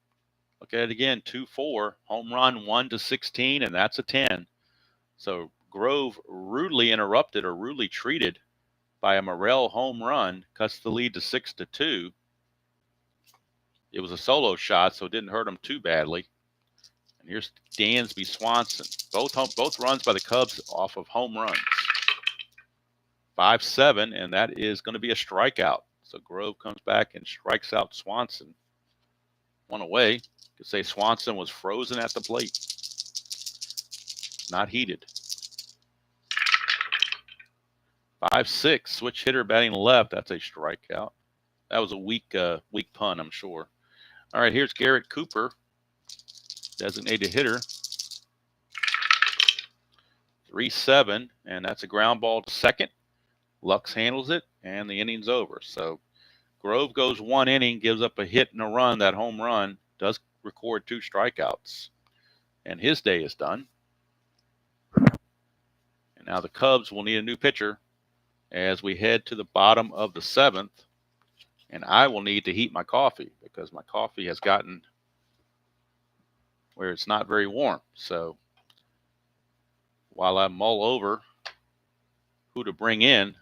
Look at it again, 2-4, home run, 1-16, and that's a 10. So Grove rudely interrupted or rudely treated by a Morel home run, cuts the lead to 6-2. It was a solo shot, so it didn't hurt him too badly. And here's Dansby Swanson. Both runs by the Cubs off of home runs. 5-7, and that is going to be a strikeout. So Grove comes back and strikes out Swanson. One away. You could say Swanson was frozen at the plate. Not heated. 5-6, switch hitter batting left. That's a strikeout. That was a weak pun, I'm sure. All right, here's Garrett Cooper, designated hitter. 3-7, and that's a ground ball to second. Lux handles it, and the inning's over. So Grove goes 1 inning, gives up a hit and a run. That home run does record 2 strikeouts, and his day is done. And now the Cubs will need a new pitcher as we head to the bottom of the 7th. And I will need to heat my coffee because my coffee has gotten where it's not very warm. So while I mull over who to bring in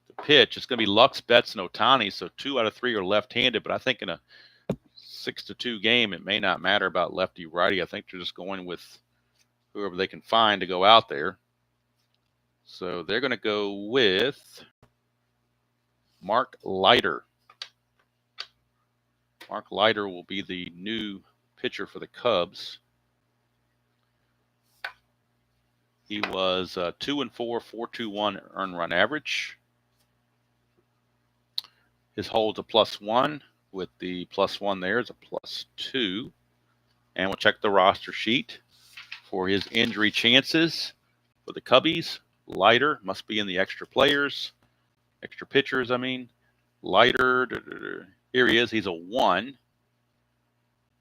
to pitch, it's going to be Lux, Betts, and Ohtani. So 2 out of 3 are left-handed, but I think in a 6-2 game, it may not matter about lefty-righty. I think they're just going with whoever they can find to go out there. So they're going to go with Mark Leiter. Mark Leiter will be the new pitcher for the Cubs. He was 2-4, 4.21 earned run average. His hold's a +1. With the +1 there is a +2. And we'll check the roster sheet for his injury chances for the Cubbies. Leiter must be in the extra pitchers, I mean. Leiter, here he is. He's a 1.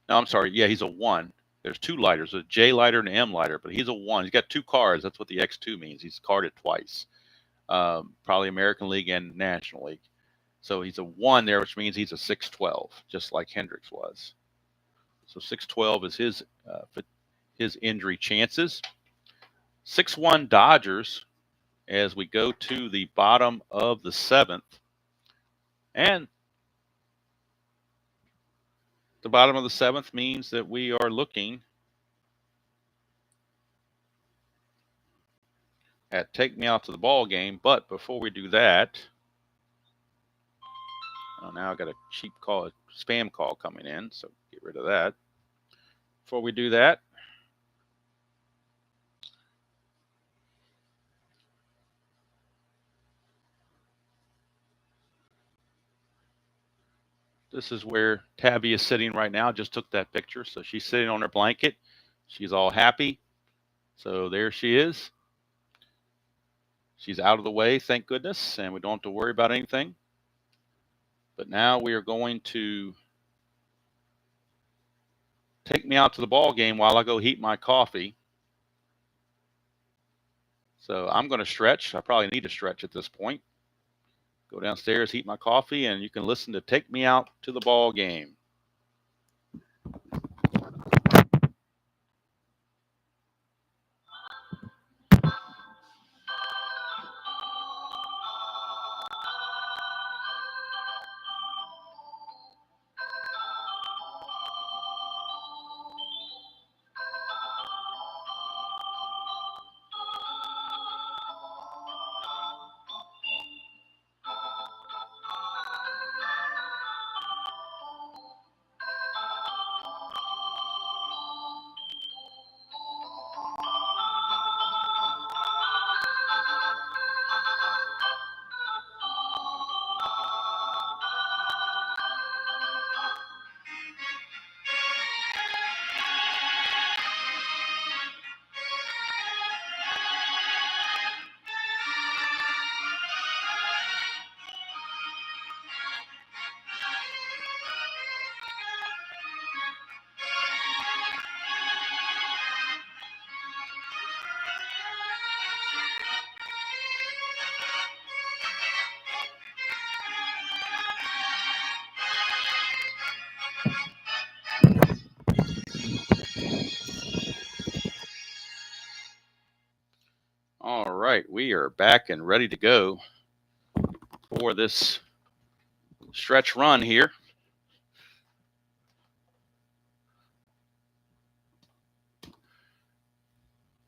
No, I'm sorry. Yeah, he's a 1. There's 2 Leiters, a J Leiter and an M Leiter, but he's a 1. He's got 2 cards. That's what the X2 means. He's carded twice, probably American League and National League. So he's a 1 there, which means he's a 6-12, just like Hendricks was. So 6-12 is his injury chances. 6-1 Dodgers as we go to the bottom of the 7th. And the bottom of the 7th means that we are looking at Take Me Out to the Ball Game. But before we do that, now I got a cheap call, a spam call coming in, so get rid of that. Before we do that, this is where Tabby is sitting right now. Just took that picture. So she's sitting on her blanket. She's all happy. So there she is. She's out of the way, thank goodness, and we don't have to worry about anything. But now we are going to take me out to the ball game while I go heat my coffee. So I'm going to stretch. I probably need to stretch at this point. Go downstairs, heat my coffee, and you can listen to Take Me Out to the Ball Game. All right, we are back and ready to go. for this stretch run here.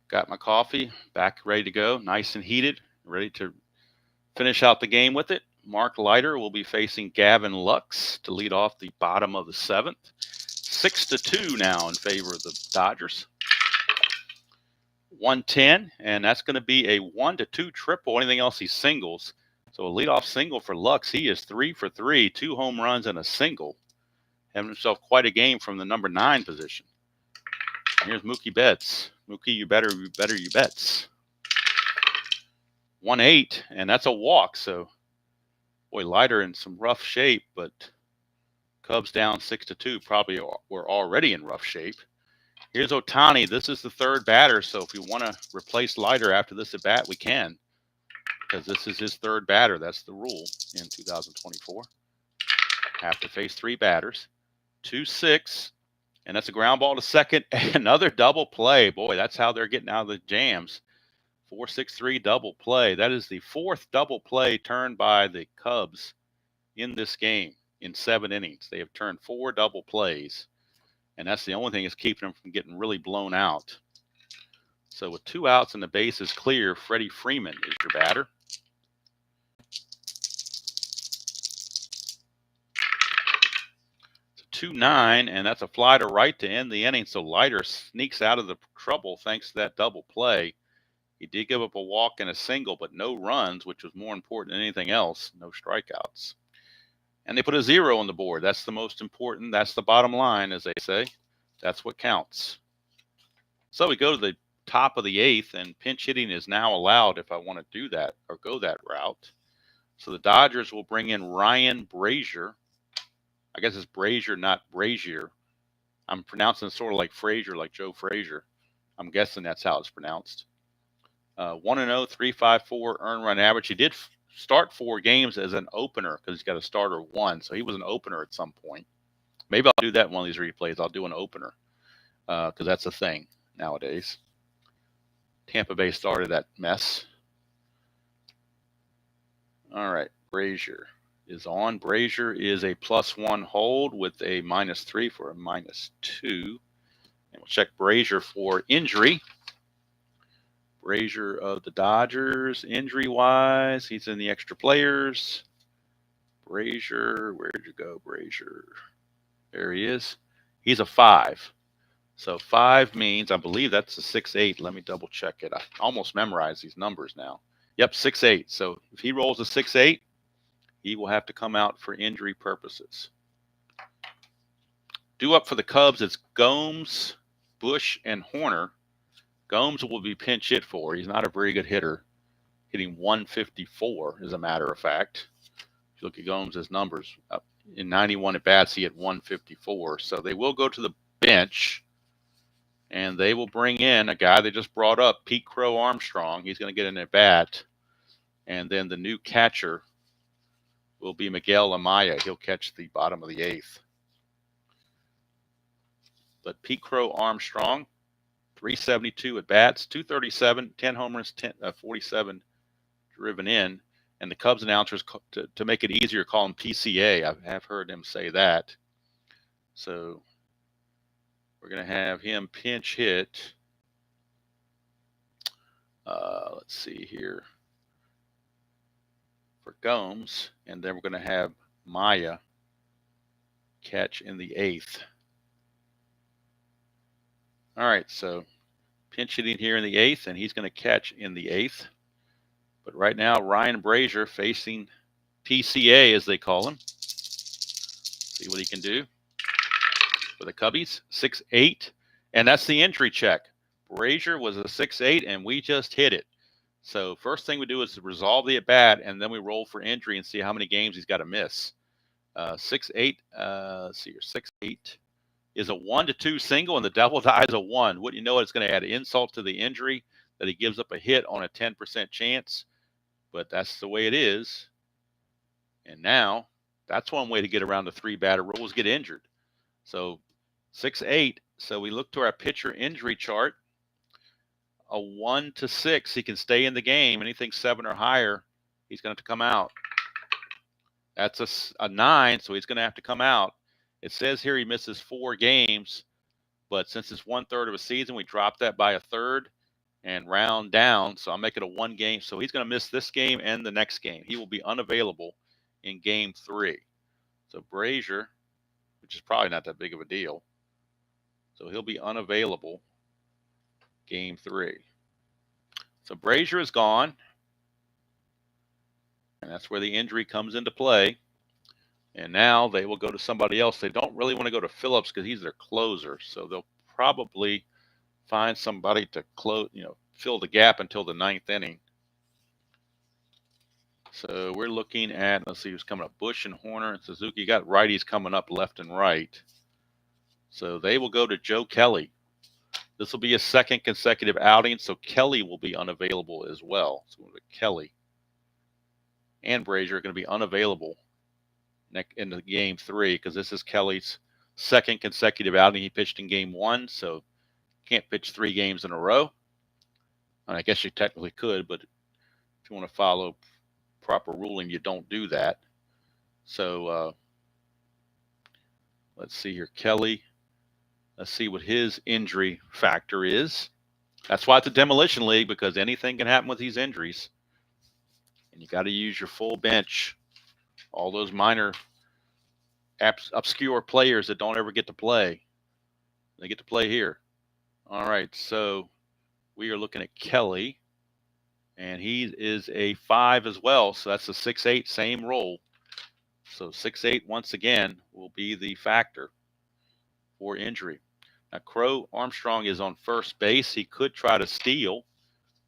Got my coffee, back ready to go, nice and heated, ready to finish out the game with it. Mark Leiter will be facing Gavin Lux to lead off the bottom of the 7th. 6-2 now in favor of the Dodgers. 110, and that's going to be a 1-2 triple. Anything else, he singles. So a leadoff single for Lux. He is 3 for 3, 2 home runs and a single. Having himself quite a game from the number 9 position. And here's Mookie Betts. Mookie, you better you bets. 1-8, and that's a walk. So, boy, Leiter in some rough shape, but Cubs down 6-2 probably were already in rough shape. Here's Ohtani. This is the 3rd batter, so if we want to replace Leiter after this at bat, we can, because this is his 3rd batter. That's the rule in 2024. Have to face 3 batters. 2-6. And that's a ground ball to second. Another double play. Boy, that's how they're getting out of the jams. 4-6-3 double play. That is the 4th double play turned by the Cubs in this game in 7 innings. They have turned 4 double plays. And that's the only thing that's keeping them from getting really blown out. So with 2 outs and the base is clear, Freddie Freeman is your batter. It's a 2-9, and that's a fly to right to end the inning. So Leiter sneaks out of the trouble thanks to that double play. He did give up a walk and a single, but no runs, which was more important than anything else. No strikeouts. And they put a 0 on the board. That's the most important. That's the bottom line, as they say. That's what counts. So we go to the top of the 8th, and pinch hitting is now allowed if I want to do that or go that route. So the Dodgers will bring in Ryan Brazier. I guess it's Brazier, not Brazier. I'm pronouncing it sort of like Frazier, like Joe Frazier. I'm guessing that's how it's pronounced. 1-0, 3.54 earned run average. He did start 4 games as an opener because he's got a starter 1. So he was an opener at some point. Maybe I'll do that in one of these replays. I'll do an opener because that's a thing nowadays. Tampa Bay started that mess. All right, Brazier is on. Brazier is a +1 hold with a -3 for a -2. And we'll check Brazier for injury. Brazier of the Dodgers, injury-wise, he's in the extra players. Brazier, where'd you go, Brazier? There he is. He's a 5. So 5 means, I believe that's a 6-8. Let me double check it. I almost memorized these numbers now. Yep, 6-8. So if he rolls a 6-8, he will have to come out for injury purposes. Due up for the Cubs, it's Gomes, Bush, and Horner. Gomes will be pinch hit for. He's not a very good hitter, hitting 154, as a matter of fact. If you look at Gomes' numbers, in 91 at-bats, he had 154. So they will go to the bench, and they will bring in a guy they just brought up, Pete Crow Armstrong. He's going to get an at-bat. And then the new catcher will be Miguel Amaya. He'll catch the bottom of the 8th. But Pete Crow Armstrong, 372 at bats, 237, 10 homers, 47 driven in. And the Cubs announcers, to make it easier, call him PCA. I have heard them say that. So we're going to have him pinch hit. Let's see here. For Gomes. And then we're going to have Maya catch in the 8th. All right, so pinch hitting here in the 8th, and he's going to catch in the 8th. But right now, Ryan Brazier facing PCA, as they call him. See what he can do for the Cubbies. 6-8, and that's the entry check. Brazier was a 6-8, and we just hit it. So first thing we do is to resolve the at-bat, and then we roll for injury and see how many games he's got to miss. 6-8, let's see here, 6-8. Is a 1-2 single, and the double dies a 1. Wouldn't you know it, it's going to add insult to the injury that he gives up a hit on a 10% chance. But that's the way it is. And now, that's one way to get around the 3-batter rules, get injured. So 6-8. So we look to our pitcher injury chart. A 1-6, he can stay in the game. Anything 7 or higher, he's going to come out. That's a 9, so he's going to have to come out. It says here he misses 4 games, but since it's 1/3 of a season, we drop that by a third and round down. So I'll make it a 1 game. So he's going to miss this game and the next game. He will be unavailable in game 3. So Brazier, which is probably not that big of a deal. So he'll be unavailable game 3. So Brazier is gone. And that's where the injury comes into play. And now they will go to somebody else. They don't really want to go to Phillips because he's their closer. So they'll probably find somebody to close, fill the gap until the 9th inning. So we're looking at, let's see who's coming up. Bush and Horner and Suzuki. You got righties coming up left and right. So they will go to Joe Kelly. This will be a 2nd consecutive outing, so Kelly will be unavailable as well. So Kelly and Brazier are going to be unavailable in the game 3 because this is Kelly's 2nd consecutive outing. He pitched in game 1, so can't pitch 3 games in a row. And I guess you technically could, but if you want to follow proper ruling, you don't do that. So let's see here. Kelly, let's see what his injury factor is. That's why it's a demolition league, because anything can happen with these injuries. And you got to use your full bench. All those minor obscure players that don't ever get to play, they get to play here. All right, so we are looking at Kelly, and he is a 5 as well. So that's a 6-8, same role. So 6-8 once again will be the factor for injury. Now Crow Armstrong is on first base. He could try to steal,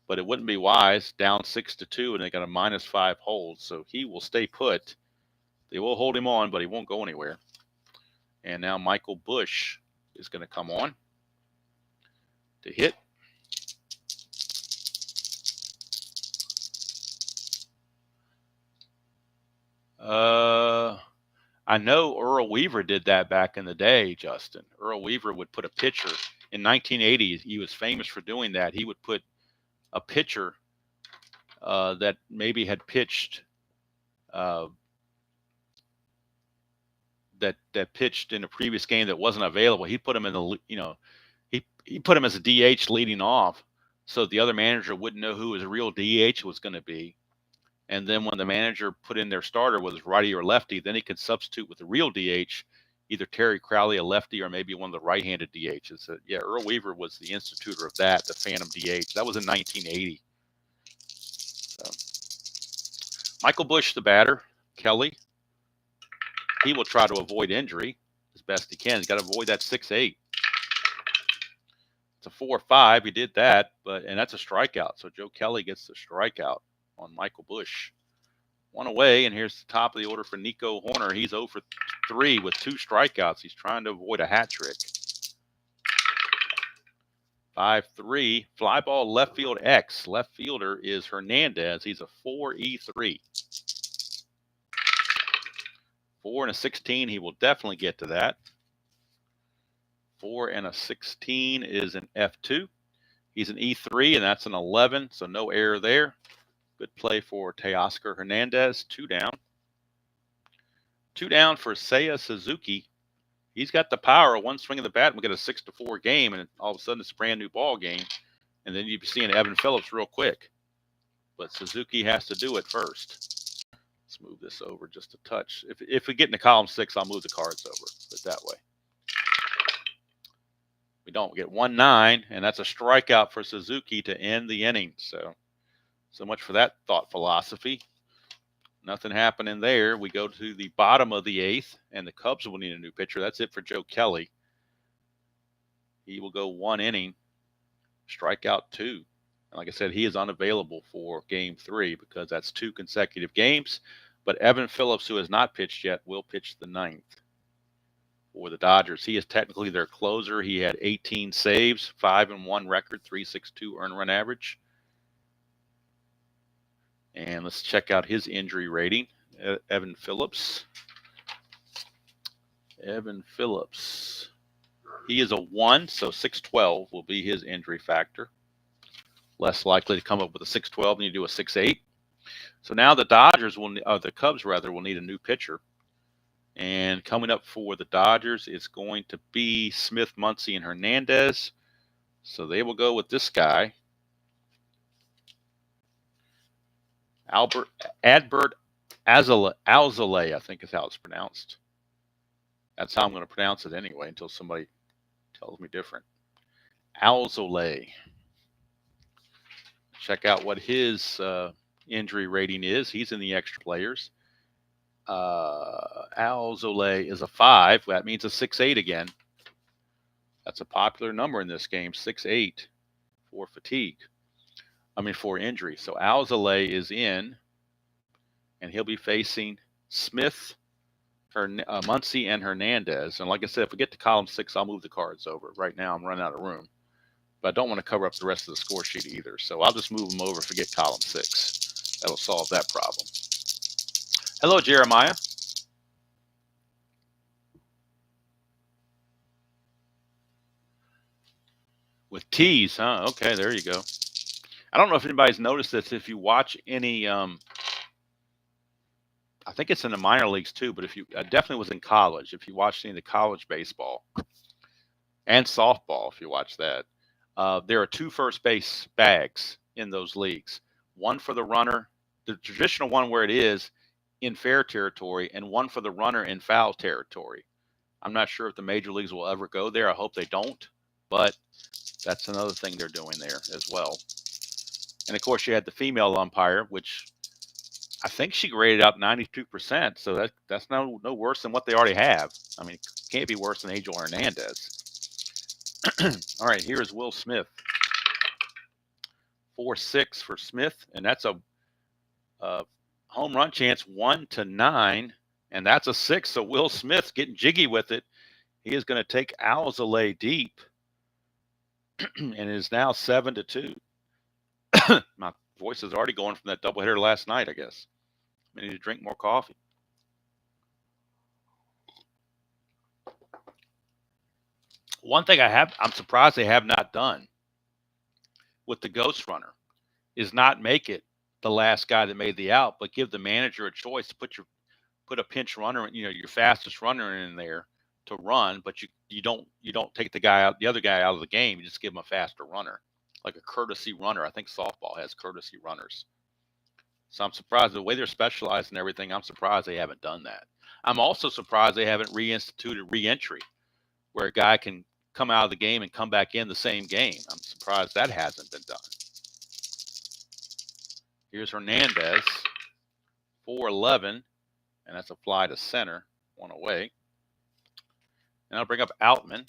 but it wouldn't be wise. Down 6-2, and they got a -5 hold, so he will stay put. They will hold him on, but he won't go anywhere. And now Michael Bush is going to come on to hit. I know Earl Weaver did that back in the day, Justin. Earl Weaver would put a pitcher. In 1980, he was famous for doing that. He would put a pitcher that maybe had pitched that pitched in a previous game that wasn't available. He put him in the, he put him as a DH leading off, so the other manager wouldn't know who his real DH was going to be. And then when the manager put in their starter, whether it's righty or lefty, then he could substitute with the real DH, either Terry Crowley, a lefty, or maybe one of the right-handed DHs. So, yeah, Earl Weaver was the institutor of that, the Phantom DH. That was in 1980. So, Michael Bush, the batter. Kelly, he will try to avoid injury as best he can. He's got to avoid that 6-8. It's a 4-5. He did that, and that's a strikeout. So Joe Kelly gets the strikeout on Michael Bush. 1 away, and here's the top of the order for Nico Horner. He's 0 for 3 with 2 strikeouts. He's trying to avoid a hat trick. 5-3, fly ball left field X. Left fielder is Hernandez. He's a 4E3. 4 and a 16, he will definitely get to that. 4 and a 16 is an F2. He's an E3, and that's an 11, so no error there. Good play for Teoscar Hernandez. 2 down. 2 down for Seiya Suzuki. He's got the power. 1 swing of the bat, and we get a 6-4 game, and all of a sudden it's a brand new ball game. And then you'll be seeing Evan Phillips real quick. But Suzuki has to do it first. Let's move this over just a touch. If we get into column 6, I'll move the cards over. Put it that way. We don't. We get 1-9, and that's a strikeout for Suzuki to end the inning. So much for that thought philosophy. Nothing happening there. We go to the bottom of the 8th, and the Cubs will need a new pitcher. That's it for Joe Kelly. He will go 1 inning, strikeout 2. And like I said, he is unavailable for game 3 because that's 2 consecutive games. But Evan Phillips, who has not pitched yet, will pitch the 9th for the Dodgers. He is technically their closer. He had 18 saves, 5-1 record, 3.62 earned run average. And let's check out his injury rating. Evan Phillips. Evan Phillips. He is a 1, so 612 will be his injury factor. Less likely to come up with a 612 than you do a 6-8. So now the Dodgers the Cubs rather, will need a new pitcher. And coming up for the Dodgers is going to be Smith, Muncy, and Hernandez. So they will go with this guy, Adbert Alzolay, I think is how it's pronounced. That's how I'm going to pronounce it anyway, until somebody tells me different. Alzolay. Check out what his injury rating is. He's in the extra players. Alzolay is a 5. That means a 6'8 again. That's a popular number in this game, 6'8 for fatigue. For injury. So Alzolay is in, and he'll be facing Smith, Muncy, and Hernandez. And like I said, if we get to column 6, I'll move the cards over. Right now, I'm running out of room. But I don't want to cover up the rest of the score sheet either. So I'll just move them over, forget column 6. That'll solve that problem. Hello, Jeremiah. With T's, huh? Okay, there you go. I don't know if anybody's noticed this. If you watch any, I think it's in the minor leagues too, but if you definitely was in college. If you watched any of the college baseball and softball, if you watch that, there are 2 first base bags in those leagues. One for the runner, the traditional one where it is in fair territory, and one for the runner in foul territory. I'm not sure if the major leagues will ever go there. I hope they don't, but that's another thing they're doing there as well. And of course, you had the female umpire, which I think she graded out 92%. So that's no worse than what they already have. It can't be worse than Angel Hernandez. All right, here is Will Smith. 4-6 for Smith, and that's a home run chance 1-9, and that's a 6. So Will Smith getting jiggy with it. He is going to take Alzolay deep, and it is now 7-2. My voice is already going from that doubleheader last night, I guess. I need to drink more coffee. One thing I'm surprised they have not done with the ghost runner is not make it the last guy that made the out, but give the manager a choice to put a pinch runner, your fastest runner in there to run, but you don't take the other guy out of the game. You just give him a faster runner, like a courtesy runner. I think softball has courtesy runners. So I'm surprised the way they're specialized and everything. I'm surprised they haven't done that. I'm also surprised they haven't reinstituted re-entry, where a guy can come out of the game and come back in the same game. I'm surprised that hasn't been done. Here's Hernandez, 4-11, and that's a fly to center, 1 away. And I'll bring up Outman,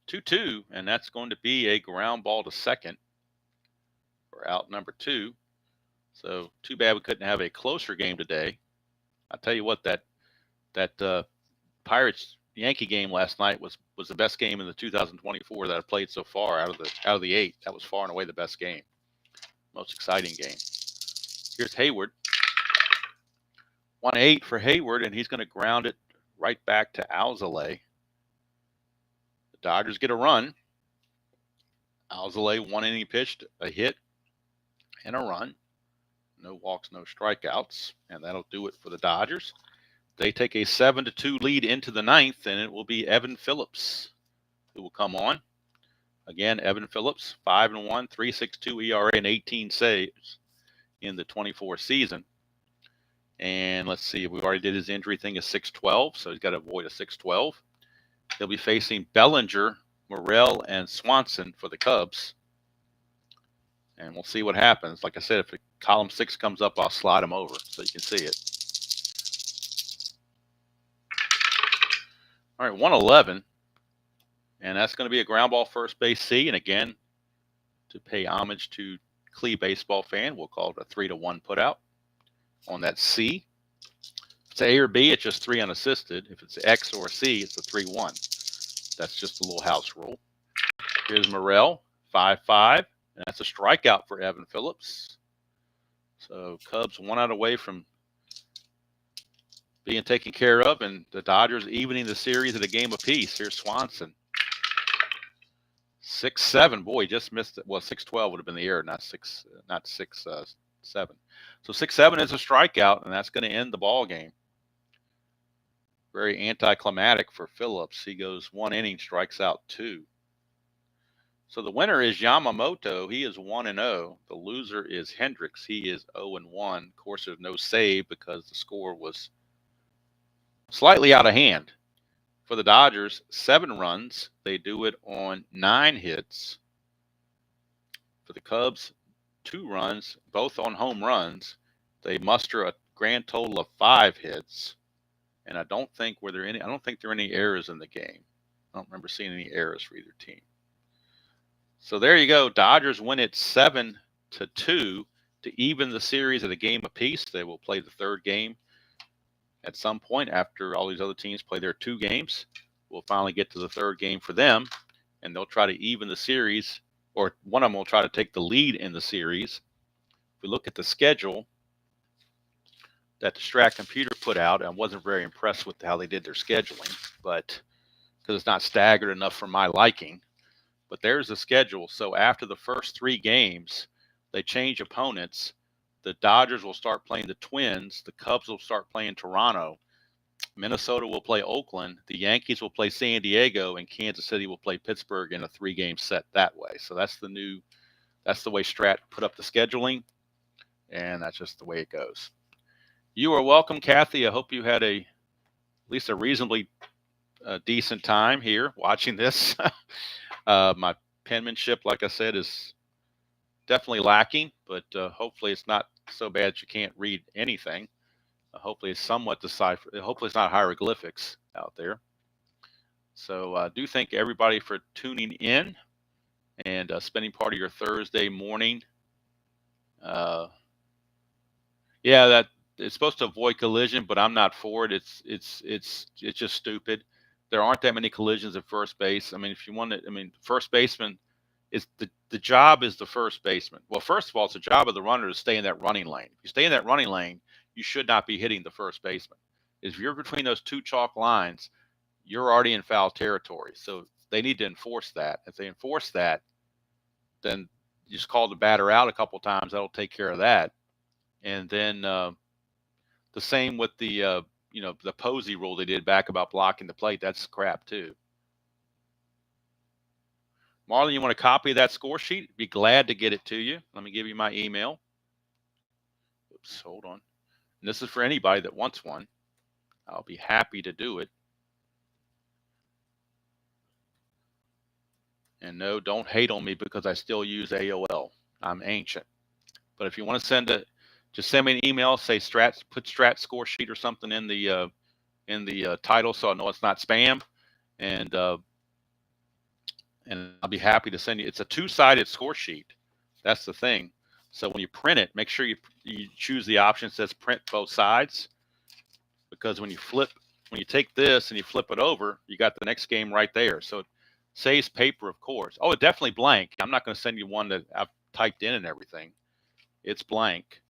2-2, and that's going to be a ground ball to second for out number 2. So too bad we couldn't have a closer game today. I'll tell you what, that Pirates Yankee game last night was the best game in the 2024 that I've played so far out of the 8. That was far and away the best game, most exciting game. Here's Hayward, 1-8 for Hayward, and he's going to ground it right back to Alzolay. The Dodgers get a run. Alzolay 1 inning pitched, a hit and a run. No walks, no strikeouts, and that'll do it for the Dodgers. They take a 7-2 lead into the 9th, and it will be Evan Phillips who will come on. Again, Evan Phillips, 5-1, 3.62 ERA, and 18 saves in the 24 season. And let's see, we've already did his injury thing is 6-12, so he's got to avoid a 6-12. He'll be facing Bellinger, Morel, and Swanson for the Cubs. And we'll see what happens. Like I said, if column 6 comes up, I'll slide him over so you can see it. All right, 1-11. And that's going to be a ground ball first base C. And again, to pay homage to Clee baseball fan, we'll call it a 3-1 put out on that C. If it's A or B, it's just 3 unassisted. If it's X or C, it's a 3-1. That's just a little house rule. Here's Morel, 5-5. And that's a strikeout for Evan Phillips. So Cubs 1 out away from being taken care of, and the Dodgers evening the series at a game apiece. Here's Swanson. 6-7. Boy, he just missed it. Well, 6-12 would have been the error, not 6-7. So 6-7 is a strikeout, and that's going to end the ball game. Very anticlimactic for Phillips. He goes 1 inning, strikes out 2. So the winner is Yamamoto. He is 1-0. The loser is Hendricks. He is 0-1. Of course, there's no save because the score was slightly out of hand. For the Dodgers, 7 runs. They do it on 9 hits. For the Cubs, 2 runs, both on home runs. They muster a grand total of 5 hits. And I don't think there are any errors in the game. I don't remember seeing any errors for either team. So there you go. Dodgers win it 7-2 to even the series at a game apiece. They will play the 3rd game at some point after all these other teams play their 2 games. We'll finally get to the 3rd game for them, and they'll try to even the series, or one of them will try to take the lead in the series. If we look at the schedule that the Strat computer put out, I wasn't very impressed with how they did their scheduling, but because it's not staggered enough for my liking. But there's the schedule. So after the first 3 games, they change opponents. The Dodgers will start playing the Twins. The Cubs will start playing Toronto. Minnesota will play Oakland. The Yankees will play San Diego, and Kansas City will play Pittsburgh in a 3-game set that way. So that's the way Strat put up the scheduling, and that's just the way it goes. You are welcome, Kathy. I hope you had at least a reasonably decent time here watching this. My penmanship, like I said, is definitely lacking, but hopefully it's not so bad that you can't read anything. Hopefully it's somewhat deciphered. Hopefully it's not hieroglyphics out there. So I do thank everybody for tuning in and spending part of your Thursday morning. Yeah, that it's supposed to avoid collision, but I'm not for it. It's just stupid. There aren't that many collisions at first base. I mean, if you want to, first baseman is the job is the first baseman. Well, first of all, it's the job of the runner to stay in that running lane. If you stay in that running lane, you should not be hitting the first baseman. If you're between those 2 chalk lines, you're already in foul territory. So they need to enforce that. If they enforce that, then you just call the batter out a couple times. That'll take care of that. And then the same with the the Posey rule they did back about blocking the plate. That's crap too. Marlon, you want a copy of that score sheet? Be glad to get it to you. Let me give you my email. Oops, hold on. And this is for anybody that wants one. I'll be happy to do it. And no, don't hate on me because I still use AOL. I'm ancient. But if you want to just send me an email. Say put Strat score sheet or something in the title, so I know it's not spam. And I'll be happy to send you. It's a 2-sided score sheet. That's the thing. So when you print it, make sure you choose the option that says print both sides, because when you take this and you flip it over, you got the next game right there. So it saves paper, of course. Oh, it's definitely blank. I'm not going to send you one that I've typed in and everything. It's blank.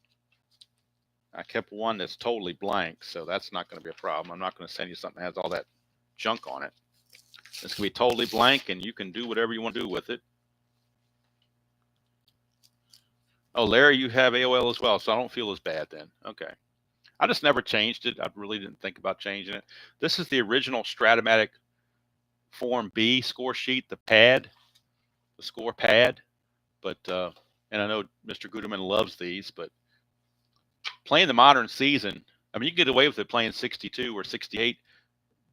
I kept one that's totally blank, so that's not going to be a problem. I'm not going to send you something that has all that junk on it. It's going to be totally blank, and you can do whatever you want to do with it. Oh, Larry, you have AOL as well, so I don't feel as bad then. Okay. I just never changed it. I really didn't think about changing it. This is the original Strat-O-Matic Form B score sheet, the score pad. But and I know Mr. Guterman loves these, but playing the modern season, I mean, you can get away with it playing 62 or 68.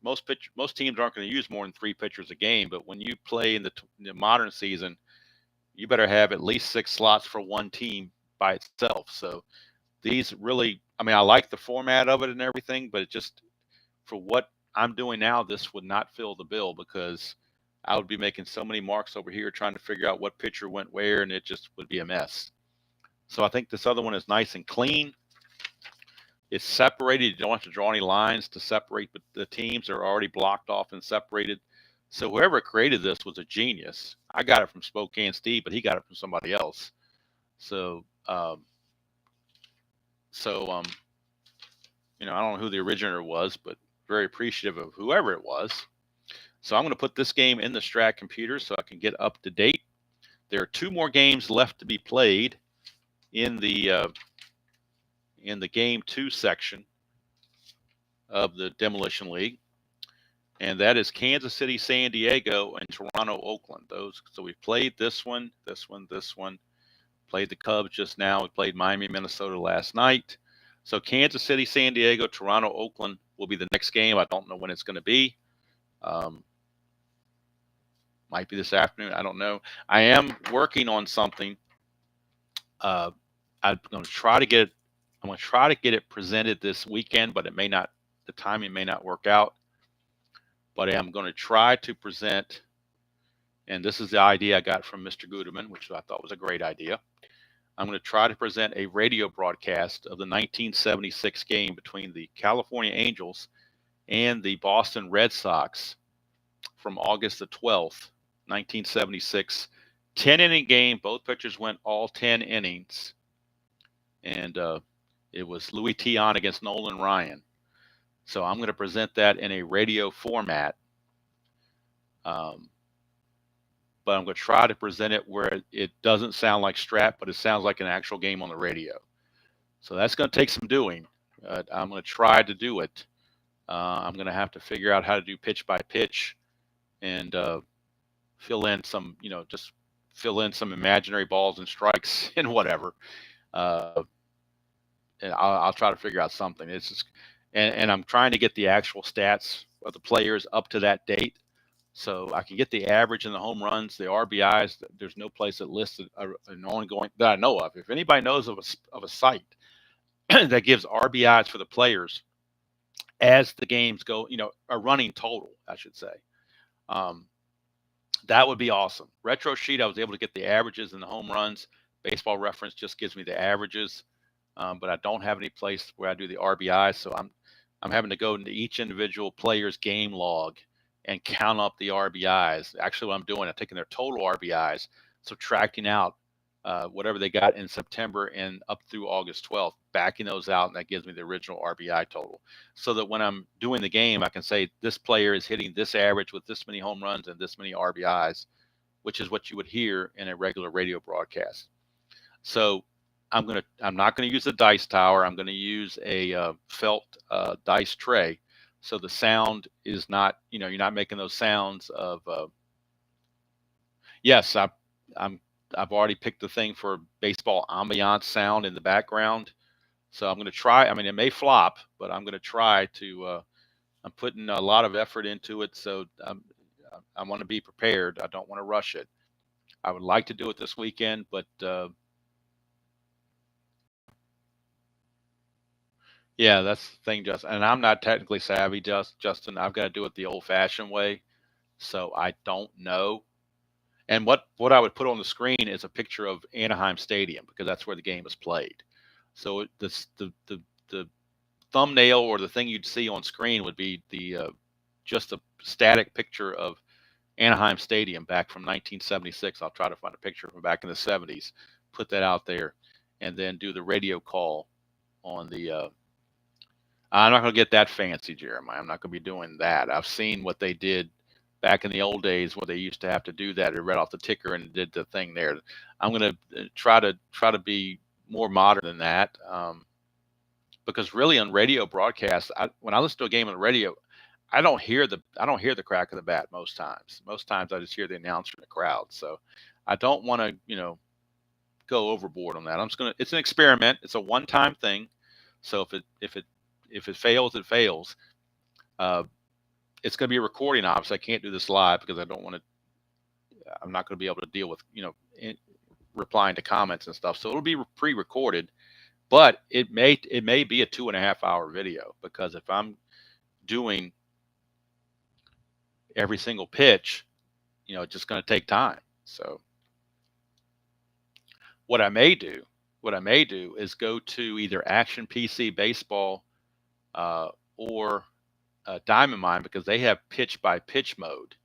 Most teams aren't going to use more than 3 pitchers a game, but when you play in the modern season, you better have at least 6 slots for one team by itself. So these really, I mean, I like the format of it and everything, but it just, for what I'm doing now, this would not fill the bill, because I would be making so many marks over here trying to figure out what pitcher went where, and it just would be a mess. So I think this other one is nice and clean. It's separated. You don't have to draw any lines to separate the teams. They're already blocked off and separated. So whoever created this was a genius. I got it from Spokane Steve, but he got it from somebody else. So, I don't know who the originator was, but very appreciative of whoever it was. So I'm going to put this game in the Strat computer so I can get up to date. There are 2 more games left to be played in the Game 2 section of the Demolition League, and that is Kansas City, San Diego, and Toronto, Oakland. So we played this one. Played the Cubs just now. We played Miami, Minnesota last night. So Kansas City, San Diego, Toronto, Oakland will be the next game. I don't know when it's going to be. Might be this afternoon. I don't know. I am working on something. I'm going to try to get it presented this weekend, but it may not. The timing may not work out. But I'm going to try to present, and this is the idea I got from Mr. Guterman, which I thought was a great idea. I'm going to try to present a radio broadcast of the 1976 game between the California Angels and the Boston Red Sox from August the 12th, 1976. 10-inning game. Both pitchers went all 10 innings. And it was Louis Tion against Nolan Ryan. So I'm going to present that in a radio format. But I'm going to try to present it where it doesn't sound like Strat, but it sounds like an actual game on the radio. So that's going to take some doing. I'm going to try to do it. I'm going to have to figure out how to do pitch by pitch and fill in some, just fill in some imaginary balls and strikes and whatever. And I'll try to figure out something. It's just, and I'm trying to get the actual stats of the players up to that date, so I can get the average and the home runs, the RBIs. There's no place that lists an ongoing that I know of. If anybody knows of a site that gives RBIs for the players as the games go, a running total, I should say, that would be awesome. Retro Sheet, I was able to get the averages and the home runs. Baseball Reference just gives me the averages. But I don't have any place where I do the RBIs, so I'm having to go into each individual player's game log and count up the RBIs. Actually, what I'm doing, I'm taking their total RBIs, subtracting out whatever they got in September and up through August 12th, backing those out, and that gives me the original RBI total. So that when I'm doing the game, I can say this player is hitting this average with this many home runs and this many RBIs, which is what you would hear in a regular radio broadcast. So I'm not going to use the dice tower. I'm going to use a felt dice tray, so the sound is not, you're not making those sounds of. Yes, I've already picked the thing for baseball ambiance sound in the background, so I'm going to try. I mean, it may flop, but I'm going to try to. I'm putting a lot of effort into it, so I want to be prepared. I don't want to rush it. I would like to do it this weekend, but. Yeah, that's the thing, Justin. And I'm not technically savvy, Justin. I've got to do it the old-fashioned way, so I don't know. And what I would put on the screen is a picture of Anaheim Stadium because that's where the game is played. So the thumbnail or the thing you'd see on screen would be just a static picture of Anaheim Stadium back from 1976. I'll try to find a picture from back in the 70s, put that out there, and then do the radio call on the. I'm not going to get that fancy, Jeremiah. I'm not going to be doing that. I've seen what they did back in the old days where they used to have to do that. They read off the ticker and did the thing there. I'm going to try to be more modern than that, because really on radio broadcasts, when I listen to a game on the radio, I don't hear the crack of the bat most times. Most times I just hear the announcer in the crowd. So I don't want to go overboard on that. It's an experiment. It's a one-time thing. So if it fails, it fails. It's going to be a recording, obviously. I can't do this live because I'm not going to be able to deal with, replying to comments and stuff. So it'll be pre-recorded, but it may be a 2.5-hour video because if I'm doing every single pitch, it's just going to take time. So what I may do is go to either Action PC Baseball or Diamond Mine because they have pitch by pitch mode,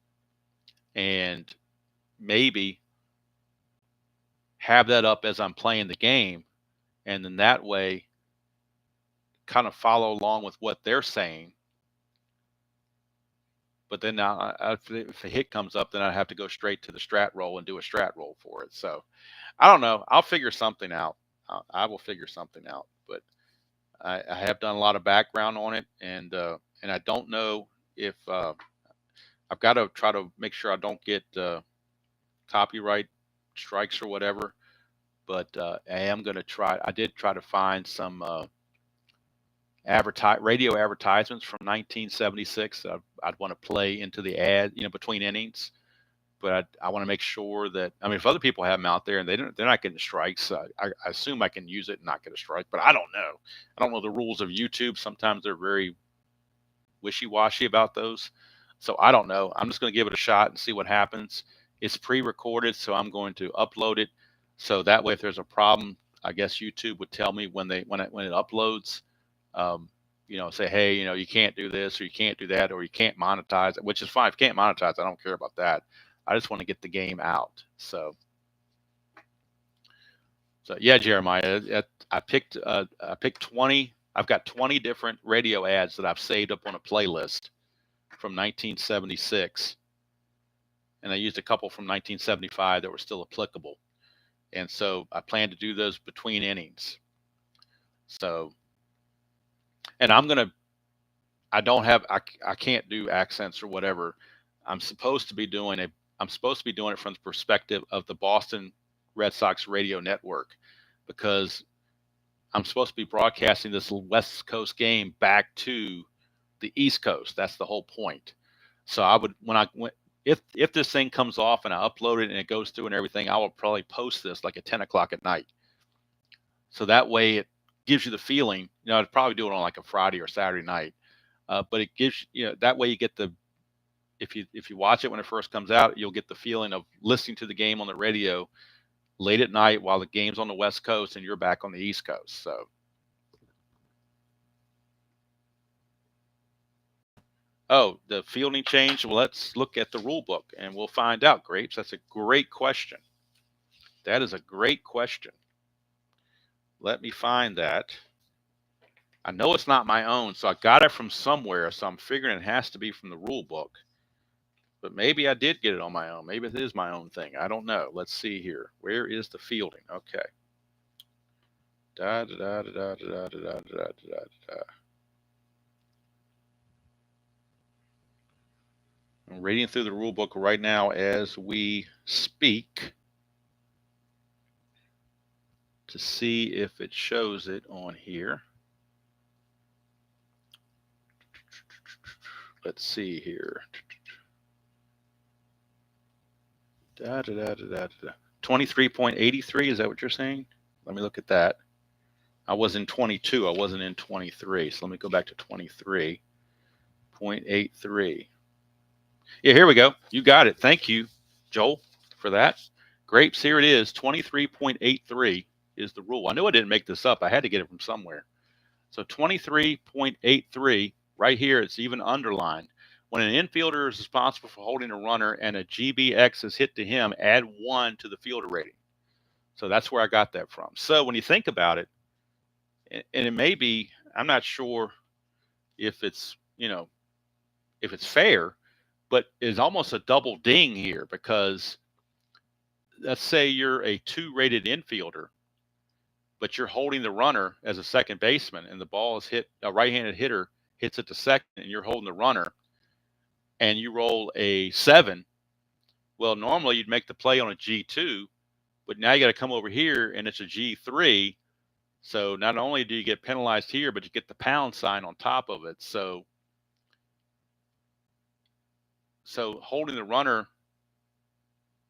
and maybe have that up as I'm playing the game, and then that way kind of follow along with what they're saying But then now, if a hit comes up, then I have to go straight to the strat roll and do a strat roll for it. So I don't know. I'll figure something out. I will figure something out. But I have done a lot of background on it, and I don't know if I've got to try to make sure I don't get copyright strikes or whatever. But I am going to try. I did try to find some radio advertisements from 1976. I'd want to play into the ad, between innings. But I want to make sure that, I mean, if other people have them out there and they're not getting strikes, I assume I can use it and not get a strike. But I don't know. I don't know the rules of YouTube. Sometimes they're very wishy-washy about those. So I don't know. I'm just going to give it a shot and see what happens. It's pre-recorded, so I'm going to upload it. So that way, if there's a problem, I guess YouTube would tell me when it uploads. Say, hey, you can't do this or you can't do that or you can't monetize it, which is fine. If you can't monetize, I don't care about that. I just want to get the game out. So yeah, Jeremiah, I picked 20. I've got 20 different radio ads that I've saved up on a playlist from 1976. And I used a couple from 1975 that were still applicable. And so I plan to do those between innings. So, and I can't do accents or whatever. I'm supposed to be doing it from the perspective of the Boston Red Sox radio network, because I'm supposed to be broadcasting this West Coast game back to the East Coast. That's the whole point. So I would, if this thing comes off and I upload it and it goes through and everything, I will probably post this like at 10 o'clock at night. So that way it gives you the feeling, I'd probably do it on like a Friday or Saturday night. But it gives, that way you get if you watch it when it first comes out, you'll get the feeling of listening to the game on the radio late at night while the game's on the West Coast and you're back on the East Coast. So, oh, the fielding change. Well, let's look at the rule book and we'll find out, Grapes. That's a great question. That is a great question. Let me find that. I know it's not my own, so I got it from somewhere. So I'm figuring it has to be from the rule book. But maybe I did get it on my own. Maybe it is my own thing. I don't know. Let's see here. Where is the fielding? Okay. I'm reading through the rule book right now as we speak to see if it shows it on here. Let's see here. 23.83, is that what you're saying? Let me look at that. I was in 22. I wasn't in 23. So let me go back to 23.83. Yeah, here we go. You got it. Thank you, Joel, for that. Grapes, here it is. 23.83 is the rule. I knew I didn't make this up. I had to get it from somewhere. So 23.83, right here, it's even underlined. When an infielder is responsible for holding a runner and a GBX is hit to him, add 1 to the fielder rating. So that's where I got that from. So when you think about it, and it may be, I'm not sure if it's, if it's fair, but it's almost a double ding here, because let's say you're a 2-rated infielder, but you're holding the runner as a second baseman and the ball is hit, a right-handed hitter hits it to second and you're holding the runner and you roll a 7. Well, normally you'd make the play on a G2, but now you got to come over here and it's a G3. So not only do you get penalized here, but you get the pound sign on top of it. So holding the runner,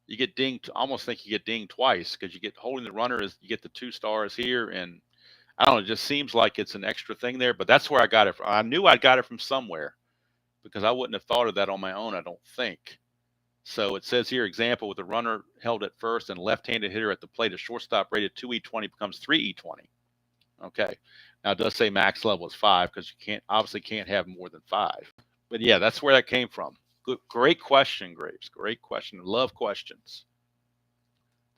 you get dinged. Almost think you get dinged twice, because you get holding the runner is you get the 2 stars here, and I don't know. It just seems like it's an extra thing there. But that's where I got it from. I knew I got it from somewhere, because I wouldn't have thought of that on my own, I don't think. So it says here, example, with the runner held at first and left-handed hitter at the plate, a shortstop rated 2E20 becomes 3E20. Okay. Now it does say max level is 5, because you obviously can't have more than 5. But yeah, that's where that came from. Good, great question, Grapes. Great question. Love questions.